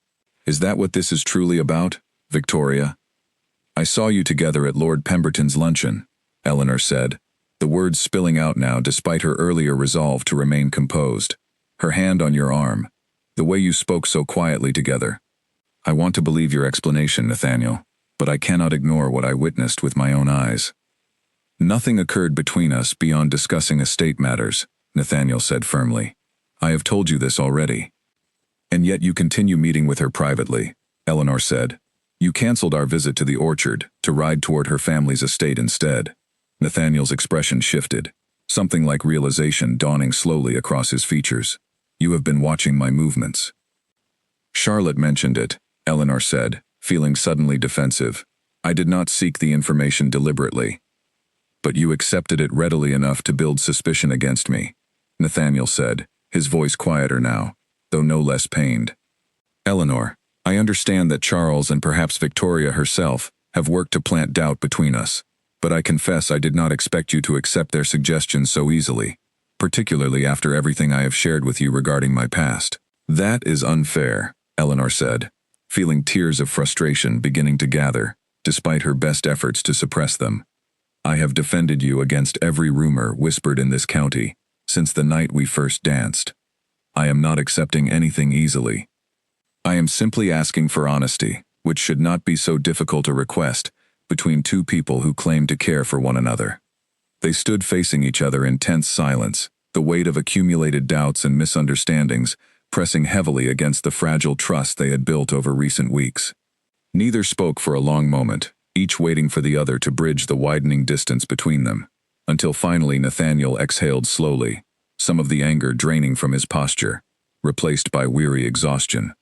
Is that what this is truly about, Victoria? I saw you together at Lord Pemberton's luncheon, Eleanor said, the words spilling out now despite her earlier resolve to remain composed. Her hand on your arm, the way you spoke so quietly together. I want to believe your explanation, Nathaniel, but I cannot ignore what I witnessed with my own eyes. Nothing occurred between us beyond discussing estate matters, Nathaniel said firmly. I have told you this already. And yet you continue meeting with her privately, Eleanor said. You cancelled our visit to the orchard to ride toward her family's estate instead. Nathaniel's expression shifted, something like realization dawning slowly across his features. You have been watching my movements. Charlotte mentioned it, Eleanor said, feeling suddenly defensive. I did not seek the information deliberately. But you accepted it readily enough to build suspicion against me, Nathaniel said, his voice quieter now, though no less pained. Eleanor, I understand that Charles and perhaps Victoria herself have worked to plant doubt between us, but I confess I did not expect you to accept their suggestions so easily, particularly after everything I have shared with you regarding my past. That is unfair, Eleanor said, feeling tears of frustration beginning to gather, despite her best efforts to suppress them. I have defended you against every rumor whispered in this county since the night we first danced. I am not accepting anything easily. I am simply asking for honesty, which should not be so difficult a request between two people who claim to care for one another. They stood facing each other in tense silence, the weight of accumulated doubts and misunderstandings pressing heavily against the fragile trust they had built over recent weeks. Neither spoke for a long moment, each waiting for the other to bridge the widening distance between them, until finally Nathaniel exhaled slowly, some of the anger draining from his posture, replaced by weary exhaustion.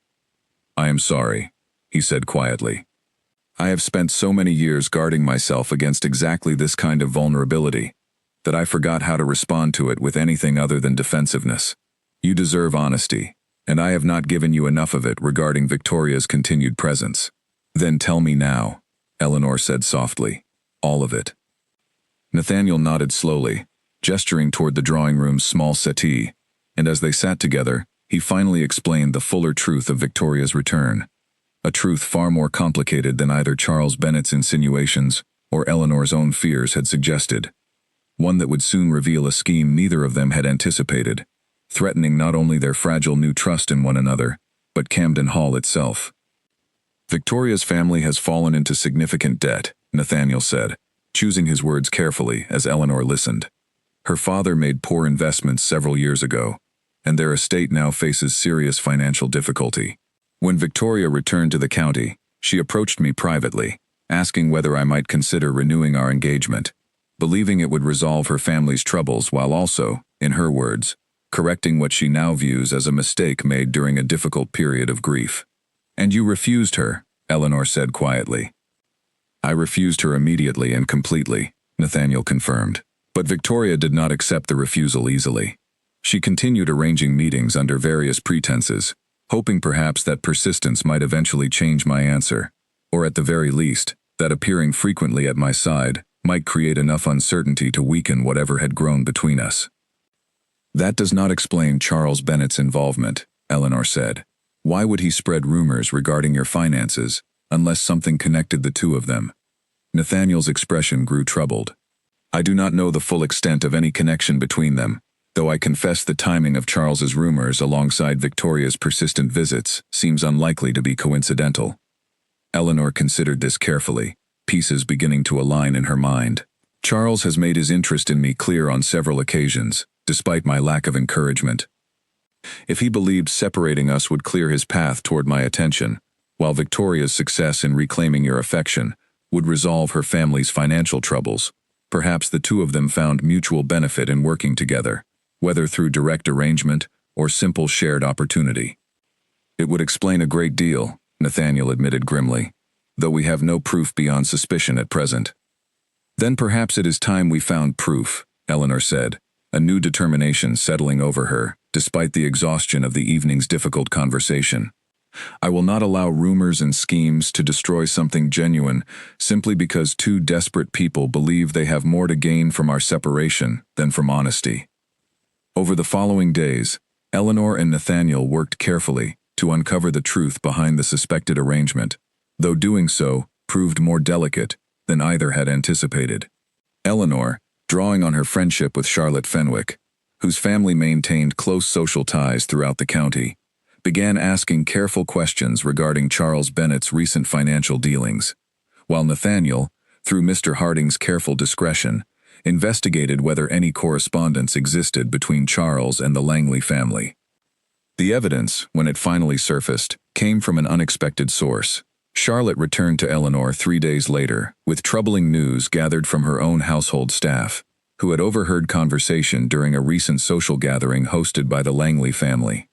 I am sorry, he said quietly. I have spent so many years guarding myself against exactly this kind of vulnerability that I forgot how to respond to it with anything other than defensiveness. You deserve honesty, and I have not given you enough of it regarding Victoria's continued presence. Then tell me now, Eleanor said softly. All of it. Nathaniel nodded slowly, gesturing toward the drawing room's small settee, and as they sat together, he finally explained the fuller truth of Victoria's return. A truth far more complicated than either Charles Bennet's insinuations or Eleanor's own fears had suggested. One that would soon reveal a scheme neither of them had anticipated, threatening not only their fragile new trust in one another, but Camden Hall itself. Victoria's family has fallen into significant debt, Nathaniel said, choosing his words carefully as Eleanor listened. Her father made poor investments several years ago, and their estate now faces serious financial difficulty. When Victoria returned to the county, she approached me privately, asking whether I might consider renewing our engagement, believing it would resolve her family's troubles while also, in her words, correcting what she now views as a mistake made during a difficult period of grief. And you refused her, Eleanor said quietly. I refused her immediately and completely, Nathaniel confirmed. But Victoria did not accept the refusal easily. She continued arranging meetings under various pretenses, hoping perhaps that persistence might eventually change my answer, or at the very least, that appearing frequently at my side might create enough uncertainty to weaken whatever had grown between us. That does not explain Charles Bennet's involvement, Eleanor said. Why would he spread rumors regarding your finances, unless something connected the two of them? Nathaniel's expression grew troubled. I do not know the full extent of any connection between them, though I confess the timing of Charles's rumors alongside Victoria's persistent visits seems unlikely to be coincidental. Eleanor considered this carefully, pieces beginning to align in her mind. Charles has made his interest in me clear on several occasions, despite my lack of encouragement. If he believed separating us would clear his path toward my attention, while Victoria's success in reclaiming your affection would resolve her family's financial troubles. Perhaps the two of them found mutual benefit in working together, whether through direct arrangement or simple shared opportunity. It would explain a great deal, Nathaniel admitted grimly, though we have no proof beyond suspicion at present. Then perhaps it is time we found proof, Eleanor said, a new determination settling over her, despite the exhaustion of the evening's difficult conversation. I will not allow rumors and schemes to destroy something genuine simply because two desperate people believe they have more to gain from our separation than from honesty. Over the following days, Eleanor and Nathaniel worked carefully to uncover the truth behind the suspected arrangement, though doing so proved more delicate than either had anticipated. Eleanor, drawing on her friendship with Charlotte Fenwick, whose family maintained close social ties throughout the county, began asking careful questions regarding Charles Bennet's recent financial dealings, while Nathaniel, through Mr. Harding's careful discretion, investigated whether any correspondence existed between Charles and the Langley family. The evidence, when it finally surfaced, came from an unexpected source. Charlotte returned to Eleanor 3 days later with troubling news gathered from her own household staff, who had overheard conversation during a recent social gathering hosted by the Langley family.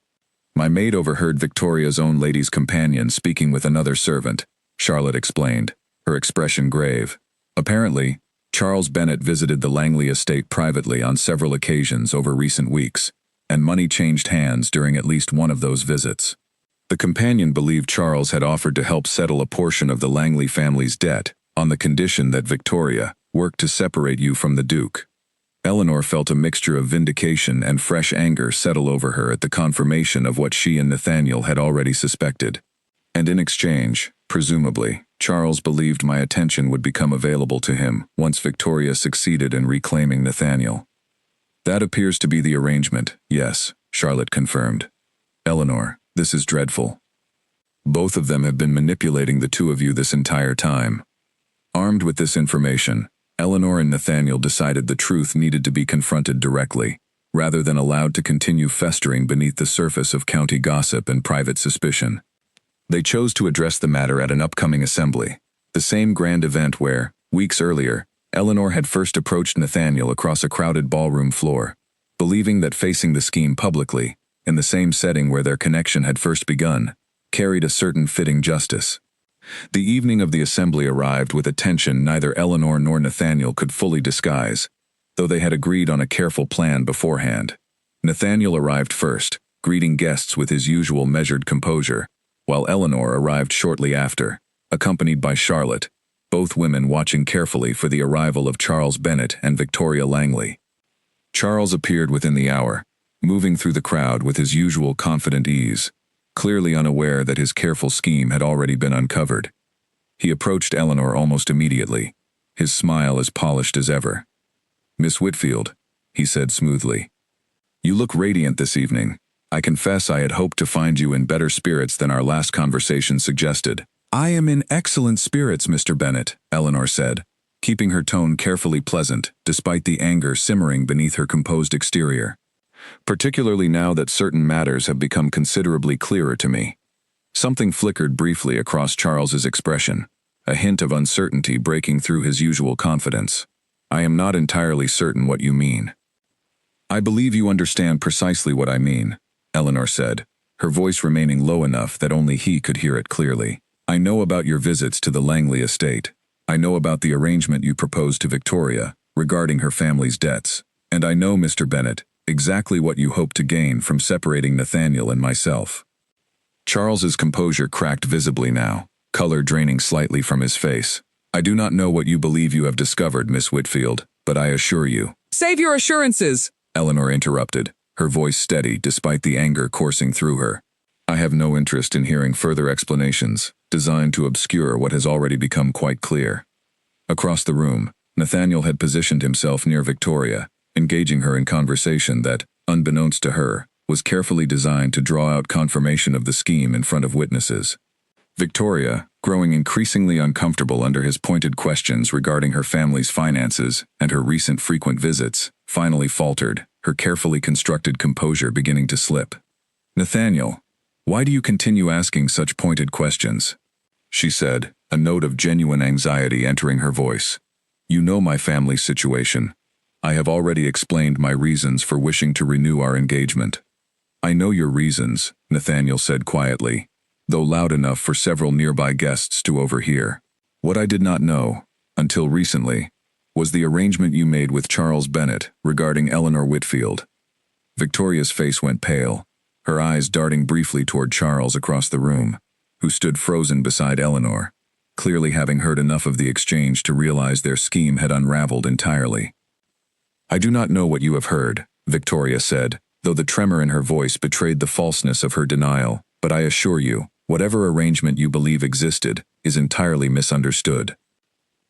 My maid overheard Victoria's own lady's companion speaking with another servant, Charlotte explained, her expression grave. Apparently, Charles Bennet visited the Langley estate privately on several occasions over recent weeks, and money changed hands during at least one of those visits. The companion believed Charles had offered to help settle a portion of the Langley family's debt on the condition that Victoria worked to separate you from the Duke. Eleanor felt a mixture of vindication and fresh anger settle over her at the confirmation of what she and Nathaniel had already suspected. And in exchange, presumably, Charles believed my attention would become available to him once Victoria succeeded in reclaiming Nathaniel. That appears to be the arrangement, yes, Charlotte confirmed. Eleanor, this is dreadful. Both of them have been manipulating the two of you this entire time. Armed with this information, Eleanor and Nathaniel decided the truth needed to be confronted directly, rather than allowed to continue festering beneath the surface of county gossip and private suspicion. They chose to address the matter at an upcoming assembly, the same grand event where, weeks earlier, Eleanor had first approached Nathaniel across a crowded ballroom floor, believing that facing the scheme publicly, in the same setting where their connection had first begun, carried a certain fitting justice. The evening of the assembly arrived with a tension neither Eleanor nor Nathaniel could fully disguise, though they had agreed on a careful plan beforehand. Nathaniel arrived first, greeting guests with his usual measured composure, while Eleanor arrived shortly after, accompanied by Charlotte, both women watching carefully for the arrival of Charles Bennet and Victoria Langley. Charles appeared within the hour, moving through the crowd with his usual confident ease, clearly unaware that his careful scheme had already been uncovered. He approached Eleanor almost immediately, his smile as polished as ever. "Miss Whitfield," he said smoothly, "you look radiant this evening. I confess I had hoped to find you in better spirits than our last conversation suggested." "I am in excellent spirits, Mr. Bennet," Eleanor said, keeping her tone carefully pleasant despite the anger simmering beneath her composed exterior. "Particularly now that certain matters have become considerably clearer to me." Something flickered briefly across Charles's expression, a hint of uncertainty breaking through his usual confidence. "I am not entirely certain what you mean." "I believe you understand precisely what I mean," Eleanor said, her voice remaining low enough that only he could hear it clearly. "I know about your visits to the Langley estate. I know about the arrangement you proposed to Victoria regarding her family's debts. And I know, Mr. Bennet, exactly what you hope to gain from separating Nathaniel and myself." Charles's composure cracked visibly now, color draining slightly from his face. "I do not know what you believe you have discovered, Miss Whitfield, but I assure you—" "Save your assurances," Eleanor interrupted, her voice steady despite the anger coursing through her. "I have no interest in hearing further explanations, designed to obscure what has already become quite clear." Across the room, Nathaniel had positioned himself near Victoria, engaging her in conversation that, unbeknownst to her, was carefully designed to draw out confirmation of the scheme in front of witnesses. Victoria, growing increasingly uncomfortable under his pointed questions regarding her family's finances and her recent frequent visits, finally faltered, her carefully constructed composure beginning to slip. "Nathaniel, why do you continue asking such pointed questions?" she said, a note of genuine anxiety entering her voice. You know my family's situation. I have already explained my reasons for wishing to renew our engagement. I know your reasons, Nathaniel said quietly, though loud enough for several nearby guests to overhear. What I did not know, until recently, was the arrangement you made with Charles Bennett regarding Eleanor Whitfield. Victoria's face went pale, her eyes darting briefly toward Charles across the room, who stood frozen beside Eleanor, clearly having heard enough of the exchange to realize their scheme had unraveled entirely. I do not know what you have heard, Victoria said, though the tremor in her voice betrayed the falseness of her denial, but I assure you, whatever arrangement you believe existed is entirely misunderstood.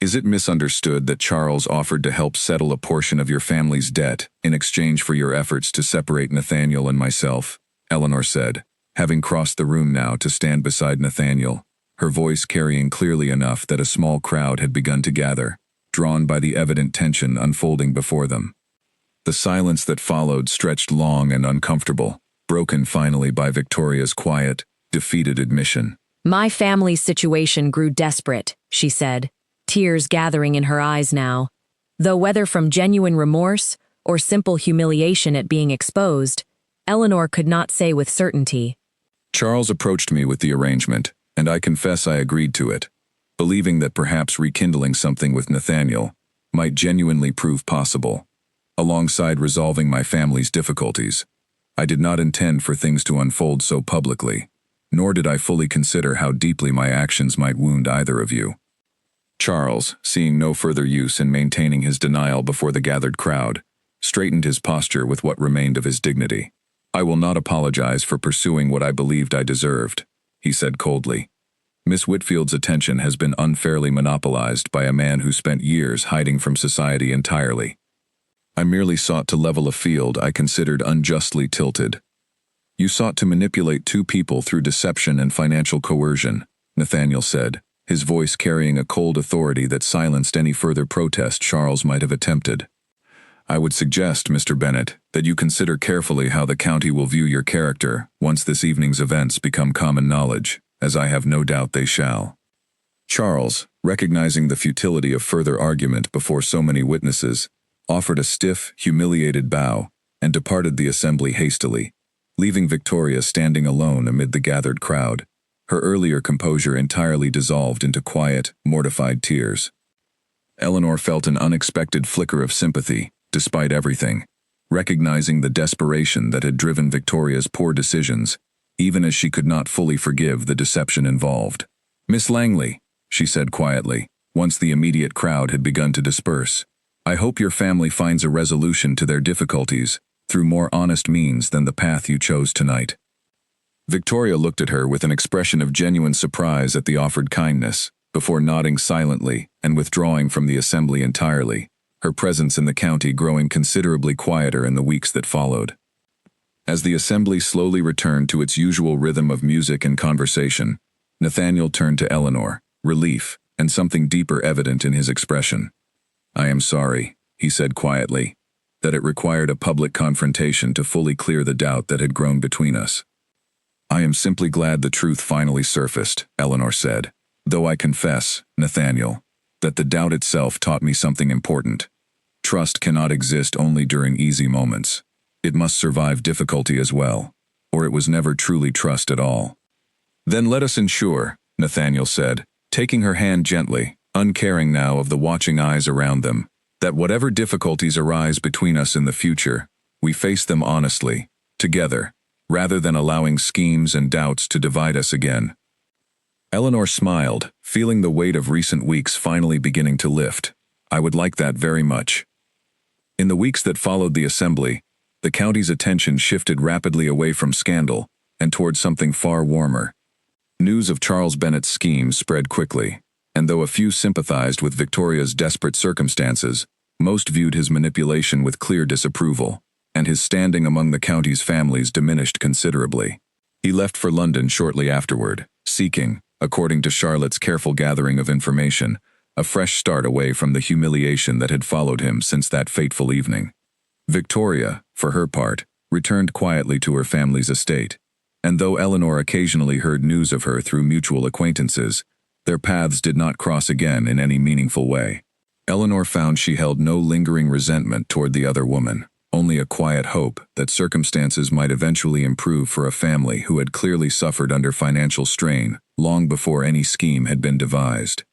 Is it misunderstood that Charles offered to help settle a portion of your family's debt in exchange for your efforts to separate Nathaniel and myself? Eleanor said, having crossed the room now to stand beside Nathaniel, her voice carrying clearly enough that a small crowd had begun to gather, drawn by the evident tension unfolding before them. The silence that followed stretched long and uncomfortable, broken finally by Victoria's quiet, defeated admission. My family's situation grew desperate, she said, tears gathering in her eyes now. Though whether from genuine remorse or simple humiliation at being exposed, Eleanor could not say with certainty. Charles approached me with the arrangement, and I confess I agreed to it, believing that perhaps rekindling something with Nathaniel might genuinely prove possible, alongside resolving my family's difficulties. I did not intend for things to unfold so publicly, nor did I fully consider how deeply my actions might wound either of you. Charles, seeing no further use in maintaining his denial before the gathered crowd, straightened his posture with what remained of his dignity. I will not apologize for pursuing what I believed I deserved, he said coldly. Miss Whitfield's attention has been unfairly monopolized by a man who spent years hiding from society entirely. I merely sought to level a field I considered unjustly tilted. You sought to manipulate two people through deception and financial coercion, Nathaniel said, his voice carrying a cold authority that silenced any further protest Charles might have attempted. I would suggest, Mr. Bennett, that you consider carefully how the county will view your character once this evening's events become common knowledge, as I have no doubt they shall. Charles, recognizing the futility of further argument before so many witnesses, offered a stiff, humiliated bow and departed the assembly hastily, leaving Victoria standing alone amid the gathered crowd, her earlier composure entirely dissolved into quiet, mortified tears. Eleanor felt an unexpected flicker of sympathy, despite everything, recognizing the desperation that had driven Victoria's poor decisions, even as she could not fully forgive the deception involved. Miss Langley, she said quietly, once the immediate crowd had begun to disperse, I hope your family finds a resolution to their difficulties through more honest means than the path you chose tonight. Victoria looked at her with an expression of genuine surprise at the offered kindness, before nodding silently and withdrawing from the assembly entirely, her presence in the county growing considerably quieter in the weeks that followed. As the assembly slowly returned to its usual rhythm of music and conversation, Nathaniel turned to Eleanor, relief and something deeper evident in his expression. I am sorry, he said quietly, that it required a public confrontation to fully clear the doubt that had grown between us. I am simply glad the truth finally surfaced, Eleanor said, though I confess, Nathaniel, that the doubt itself taught me something important. Trust cannot exist only during easy moments. It must survive difficulty as well, or it was never truly trust at all. Then let us ensure, Nathaniel said, taking her hand gently, uncaring now of the watching eyes around them, that whatever difficulties arise between us in the future, we face them honestly, together, rather than allowing schemes and doubts to divide us again. Eleanor smiled, feeling the weight of recent weeks finally beginning to lift. I would like that very much. In the weeks that followed the assembly, the county's attention shifted rapidly away from scandal and toward something far warmer. News of Charles Bennett's scheme spread quickly, and though a few sympathized with Victoria's desperate circumstances, most viewed his manipulation with clear disapproval, and his standing among the county's families diminished considerably. He left for London shortly afterward, seeking, according to Charlotte's careful gathering of information, a fresh start away from the humiliation that had followed him since that fateful evening. Victoria, for her part, returned quietly to her family's estate, and though Eleanor occasionally heard news of her through mutual acquaintances, Their paths did not cross again in any meaningful way. Eleanor found she held no lingering resentment toward the other woman, only a quiet hope that circumstances might eventually improve for a family who had clearly suffered under financial strain long before any scheme had been devised.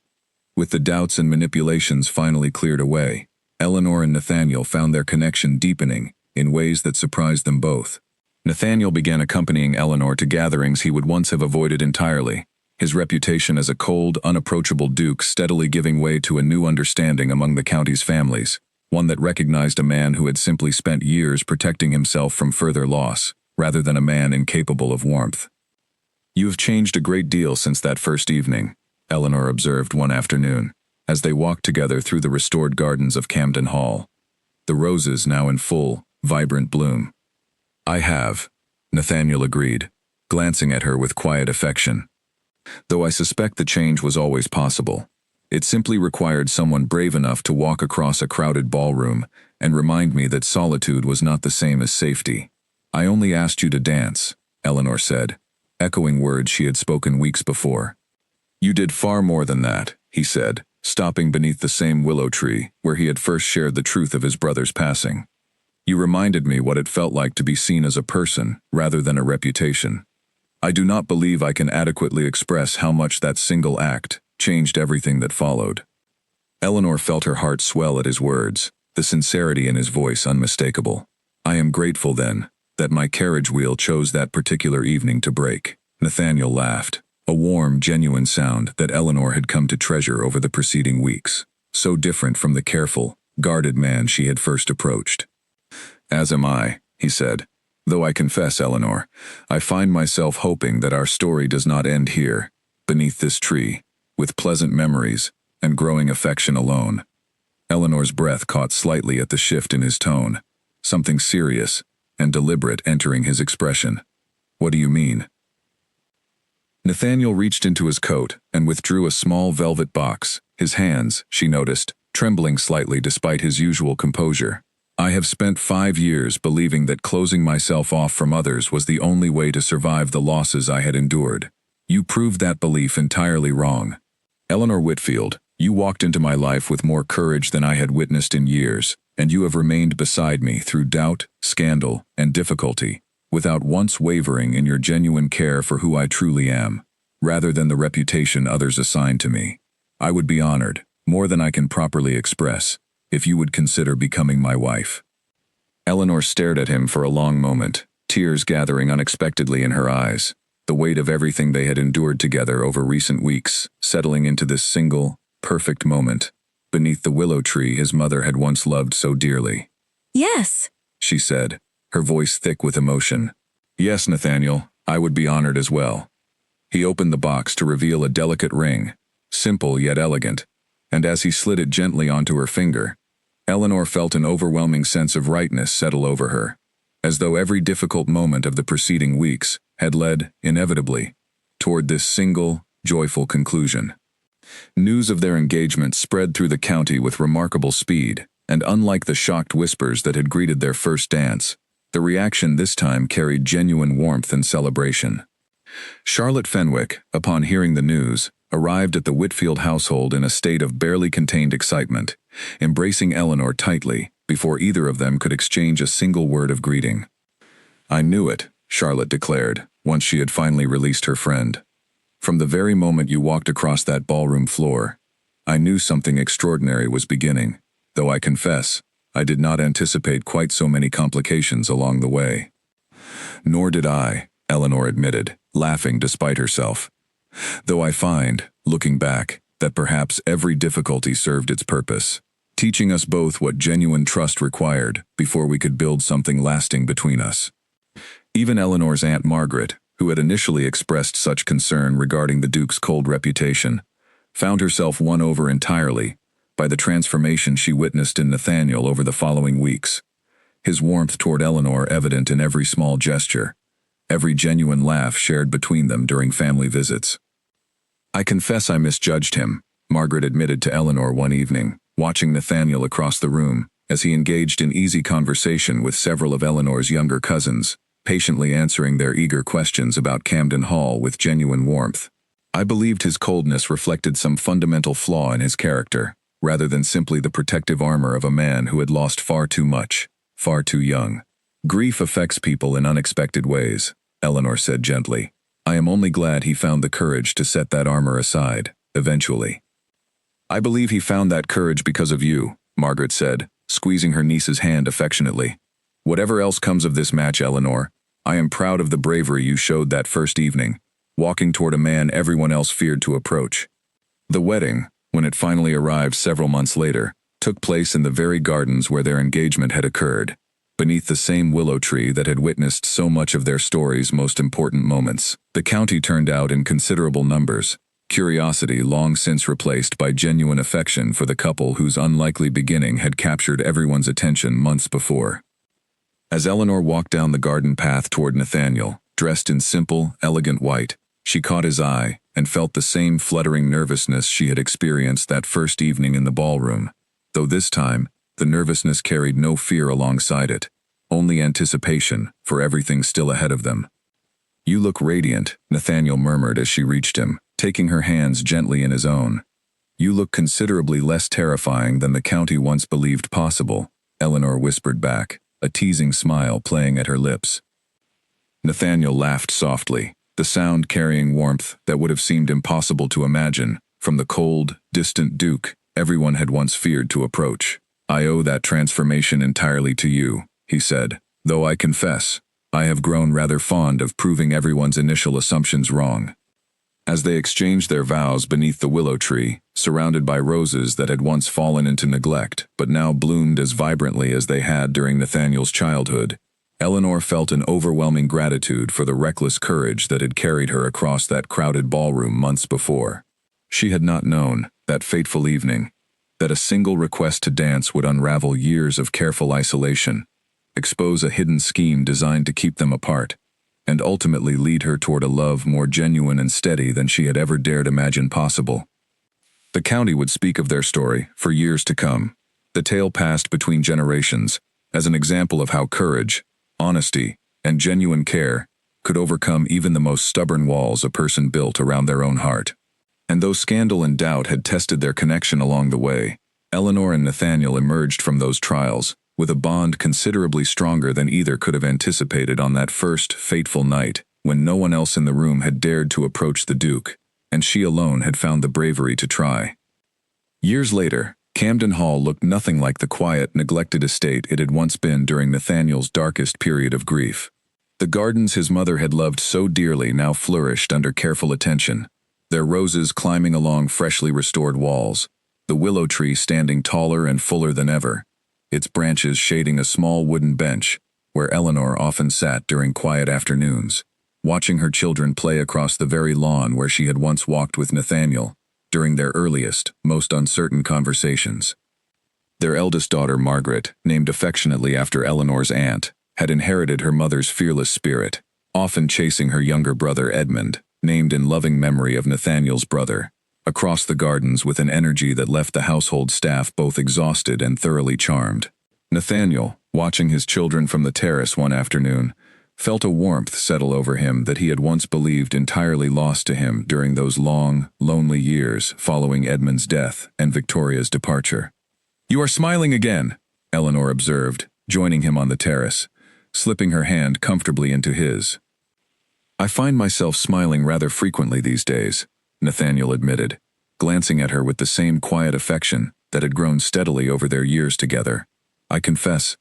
With the doubts and manipulations finally cleared away, Eleanor and Nathaniel found their connection deepening in ways that surprised them both. Nathaniel began accompanying Eleanor to gatherings he would once have avoided entirely, his reputation as a cold, unapproachable duke steadily giving way to a new understanding among the county's families, one that recognized a man who had simply spent years protecting himself from further loss, rather than a man incapable of warmth. "You have changed a great deal since that first evening," Eleanor observed one afternoon, as they walked together through the restored gardens of Camden Hall, the roses now in full, vibrant bloom. "I have," Nathaniel agreed, glancing at her with quiet affection. "Though I suspect the change was always possible. It simply required someone brave enough to walk across a crowded ballroom and remind me that solitude was not the same as safety. I only asked you to dance," Eleanor said, echoing words she had spoken weeks before. "You did far more than that," he said, stopping beneath the same willow tree where he had first shared the truth of his brother's passing. "You reminded me what it felt like to be seen as a person rather than a reputation. I do not believe I can adequately express how much that single act changed everything that followed." Eleanor felt her heart swell at his words, the sincerity in his voice unmistakable. "I am grateful, then, that my carriage wheel chose that particular evening to break." Nathaniel laughed, a warm, genuine sound that Eleanor had come to treasure over the preceding weeks, so different from the careful, guarded man she had first approached. "As am I," he said. "Though I confess, Eleanor, I find myself hoping that our story does not end here, beneath this tree, with pleasant memories and growing affection alone." Eleanor's breath caught slightly at the shift in his tone, something serious and deliberate entering his expression. "What do you mean?" Nathaniel reached into his coat and withdrew a small velvet box, his hands, she noticed, trembling slightly despite his usual composure. "I have spent 5 years believing that closing myself off from others was the only way to survive the losses I had endured. You proved that belief entirely wrong. Eleanor Whitfield, you walked into my life with more courage than I had witnessed in years, and you have remained beside me through doubt, scandal, and difficulty, without once wavering in your genuine care for who I truly am, rather than the reputation others assign to me. I would be honored, more than I can properly express, if you would consider becoming my wife." Eleanor stared at him for a long moment, tears gathering unexpectedly in her eyes, the weight of everything they had endured together over recent weeks settling into this single, perfect moment, beneath the willow tree his mother had once loved so dearly. "Yes," she said, her voice thick with emotion. "Yes, Nathaniel, I would be honored as well." He opened the box to reveal a delicate ring, simple yet elegant, and as he slid it gently onto her finger, Eleanor felt an overwhelming sense of rightness settle over her, as though every difficult moment of the preceding weeks had led, inevitably, toward this single, joyful conclusion. News of their engagement spread through the county with remarkable speed, and unlike the shocked whispers that had greeted their first dance, the reaction this time carried genuine warmth and celebration. Charlotte Fenwick, upon hearing the news, arrived at the Whitfield household in a state of barely contained excitement, embracing Eleanor tightly before either of them could exchange a single word of greeting. "I knew it," Charlotte declared, once she had finally released her friend. "From the very moment you walked across that ballroom floor, I knew something extraordinary was beginning, though I confess, I did not anticipate quite so many complications along the way." "Nor did I," Eleanor admitted, laughing despite herself. "Though I find, looking back, that perhaps every difficulty served its purpose, teaching us both what genuine trust required before we could build something lasting between us." Even Eleanor's Aunt Margaret, who had initially expressed such concern regarding the Duke's cold reputation, found herself won over entirely by the transformation she witnessed in Nathaniel over the following weeks, his warmth toward Eleanor evident in every small gesture, every genuine laugh shared between them during family visits. "I confess I misjudged him," Margaret admitted to Eleanor one evening, watching Nathaniel across the room as he engaged in easy conversation with several of Eleanor's younger cousins, patiently answering their eager questions about Camden Hall with genuine warmth. I believed his coldness reflected some fundamental flaw in his character, rather than simply the protective armor of a man who had lost far too much, far too young. Grief affects people in unexpected ways, Eleanor said gently. I am only glad he found the courage to set that armor aside, eventually. I believe he found that courage because of you, Margaret said, squeezing her niece's hand affectionately. Whatever else comes of this match, Eleanor, I am proud of the bravery you showed that first evening, walking toward a man everyone else feared to approach. The wedding, when it finally arrived several months later, took place in the very gardens where their engagement had occurred, beneath the same willow tree that had witnessed so much of their story's most important moments. The county turned out in considerable numbers, curiosity long since replaced by genuine affection for the couple whose unlikely beginning had captured everyone's attention months before. As Eleanor walked down the garden path toward Nathaniel, dressed in simple, elegant white, she caught his eye and felt the same fluttering nervousness she had experienced that first evening in the ballroom, though this time, the nervousness carried no fear alongside it, only anticipation for everything still ahead of them. You look radiant, Nathaniel murmured as she reached him, taking her hands gently in his own. You look considerably less terrifying than the county once believed possible, Eleanor whispered back, a teasing smile playing at her lips. Nathaniel laughed softly, the sound carrying warmth that would have seemed impossible to imagine from the cold, distant Duke everyone had once feared to approach. I owe that transformation entirely to you, he said, though I confess, I have grown rather fond of proving everyone's initial assumptions wrong. As they exchanged their vows beneath the willow tree, surrounded by roses that had once fallen into neglect but now bloomed as vibrantly as they had during Nathaniel's childhood, Eleanor felt an overwhelming gratitude for the reckless courage that had carried her across that crowded ballroom months before. She had not known, that fateful evening, that a single request to dance would unravel years of careful isolation, expose a hidden scheme designed to keep them apart, and ultimately lead her toward a love more genuine and steady than she had ever dared imagine possible. The county would speak of their story for years to come. The tale passed between generations as an example of how courage, honesty, and genuine care could overcome even the most stubborn walls a person built around their own heart. And though scandal and doubt had tested their connection along the way, Eleanor and Nathaniel emerged from those trials with a bond considerably stronger than either could have anticipated on that first fateful night when no one else in the room had dared to approach the Duke, and she alone had found the bravery to try. Years later, Camden Hall looked nothing like the quiet, neglected estate it had once been during Nathaniel's darkest period of grief. The gardens his mother had loved so dearly now flourished under careful attention, their roses climbing along freshly restored walls, the willow tree standing taller and fuller than ever, its branches shading a small wooden bench where Eleanor often sat during quiet afternoons, watching her children play across the very lawn where she had once walked with Nathaniel during their earliest, most uncertain conversations. Their eldest daughter, Margaret, named affectionately after Eleanor's aunt, had inherited her mother's fearless spirit, often chasing her younger brother Edmund, named in loving memory of Nathaniel's brother, across the gardens with an energy that left the household staff both exhausted and thoroughly charmed. Nathaniel, watching his children from the terrace one afternoon, felt a warmth settle over him that he had once believed entirely lost to him during those long, lonely years following Edmund's death and Victoria's departure. "You are smiling again," Eleanor observed, joining him on the terrace, slipping her hand comfortably into his. "I find myself smiling rather frequently these days," Nathaniel admitted, glancing at her with the same quiet affection that had grown steadily over their years together. "I confess,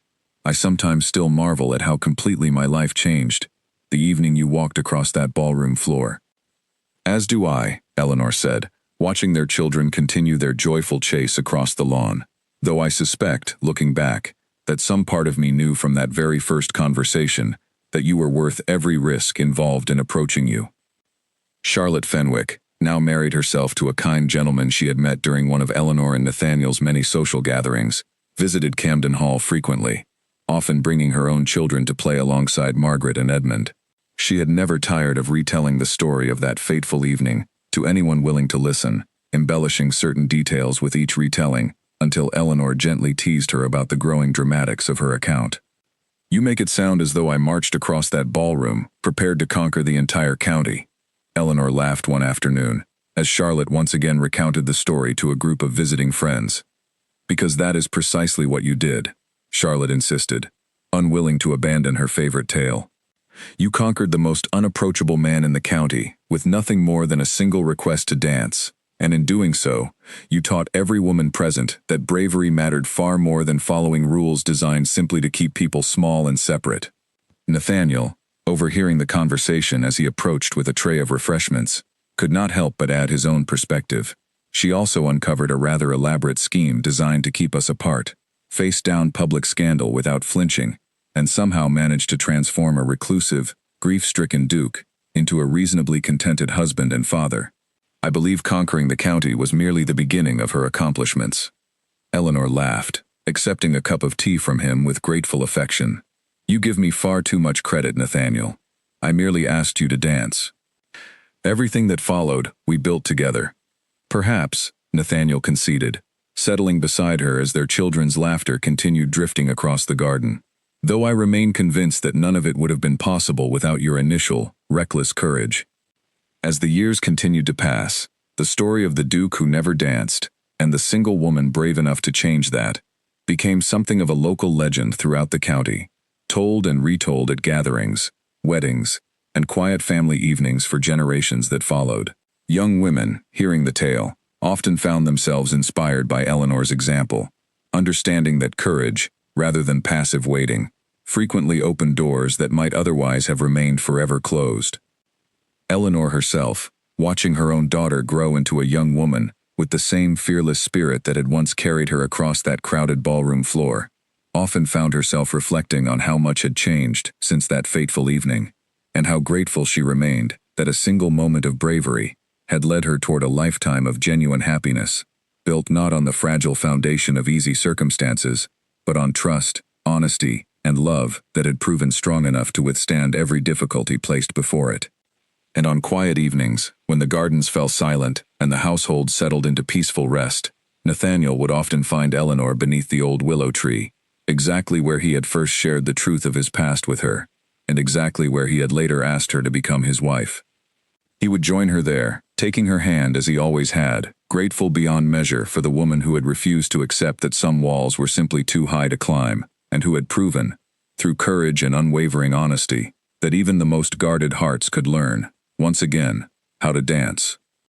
I sometimes still marvel at how completely my life changed the evening you walked across that ballroom floor." "As do I," Eleanor said, watching their children continue their joyful chase across the lawn, "though I suspect, looking back, that some part of me knew from that very first conversation that you were worth every risk involved in approaching you." Charlotte Fenwick, now married herself to a kind gentleman she had met during one of Eleanor and Nathaniel's many social gatherings, visited Camden Hall frequently, often bringing her own children to play alongside Margaret and Edmund. She had never tired of retelling the story of that fateful evening to anyone willing to listen, embellishing certain details with each retelling, until Eleanor gently teased her about the growing dramatics of her account. "You make it sound as though I marched across that ballroom, prepared to conquer the entire county." Eleanor laughed one afternoon, as Charlotte once again recounted the story to a group of visiting friends. Because that is precisely what you did, Charlotte insisted, unwilling to abandon her favorite tale. You conquered the most unapproachable man in the county, with nothing more than a single request to dance, and in doing so, you taught every woman present that bravery mattered far more than following rules designed simply to keep people small and separate. Nathaniel, overhearing the conversation as he approached with a tray of refreshments, could not help but add his own perspective. She also uncovered a rather elaborate scheme designed to keep us apart, faced down public scandal without flinching, and somehow managed to transform a reclusive, grief-stricken duke into a reasonably contented husband and father. I believe conquering the county was merely the beginning of her accomplishments. Eleanor laughed, accepting a cup of tea from him with grateful affection. You give me far too much credit, Nathaniel. I merely asked you to dance. Everything that followed, we built together. Perhaps, Nathaniel conceded, settling beside her as their children's laughter continued drifting across the garden. Though I remain convinced that none of it would have been possible without your initial, reckless courage. As the years continued to pass, the story of the Duke who never danced, and the single woman brave enough to change that, became something of a local legend throughout the county, told and retold at gatherings, weddings, and quiet family evenings for generations that followed. Young women, hearing the tale, often found themselves inspired by Eleanor's example, understanding that courage, rather than passive waiting, frequently opened doors that might otherwise have remained forever closed. Eleanor herself, watching her own daughter grow into a young woman with the same fearless spirit that had once carried her across that crowded ballroom floor, often found herself reflecting on how much had changed since that fateful evening, and how grateful she remained that a single moment of bravery had led her toward a lifetime of genuine happiness, built not on the fragile foundation of easy circumstances, but on trust, honesty, and love that had proven strong enough to withstand every difficulty placed before it. And on quiet evenings, when the gardens fell silent and the household settled into peaceful rest, Nathaniel would often find Eleanor beneath the old willow tree, exactly where he had first shared the truth of his past with her, and exactly where he had later asked her to become his wife. He would join her there, taking her hand as he always had, grateful beyond measure for the woman who had refused to accept that some walls were simply too high to climb, and who had proven, through courage and unwavering honesty, that even the most guarded hearts could learn, once again, how to dance.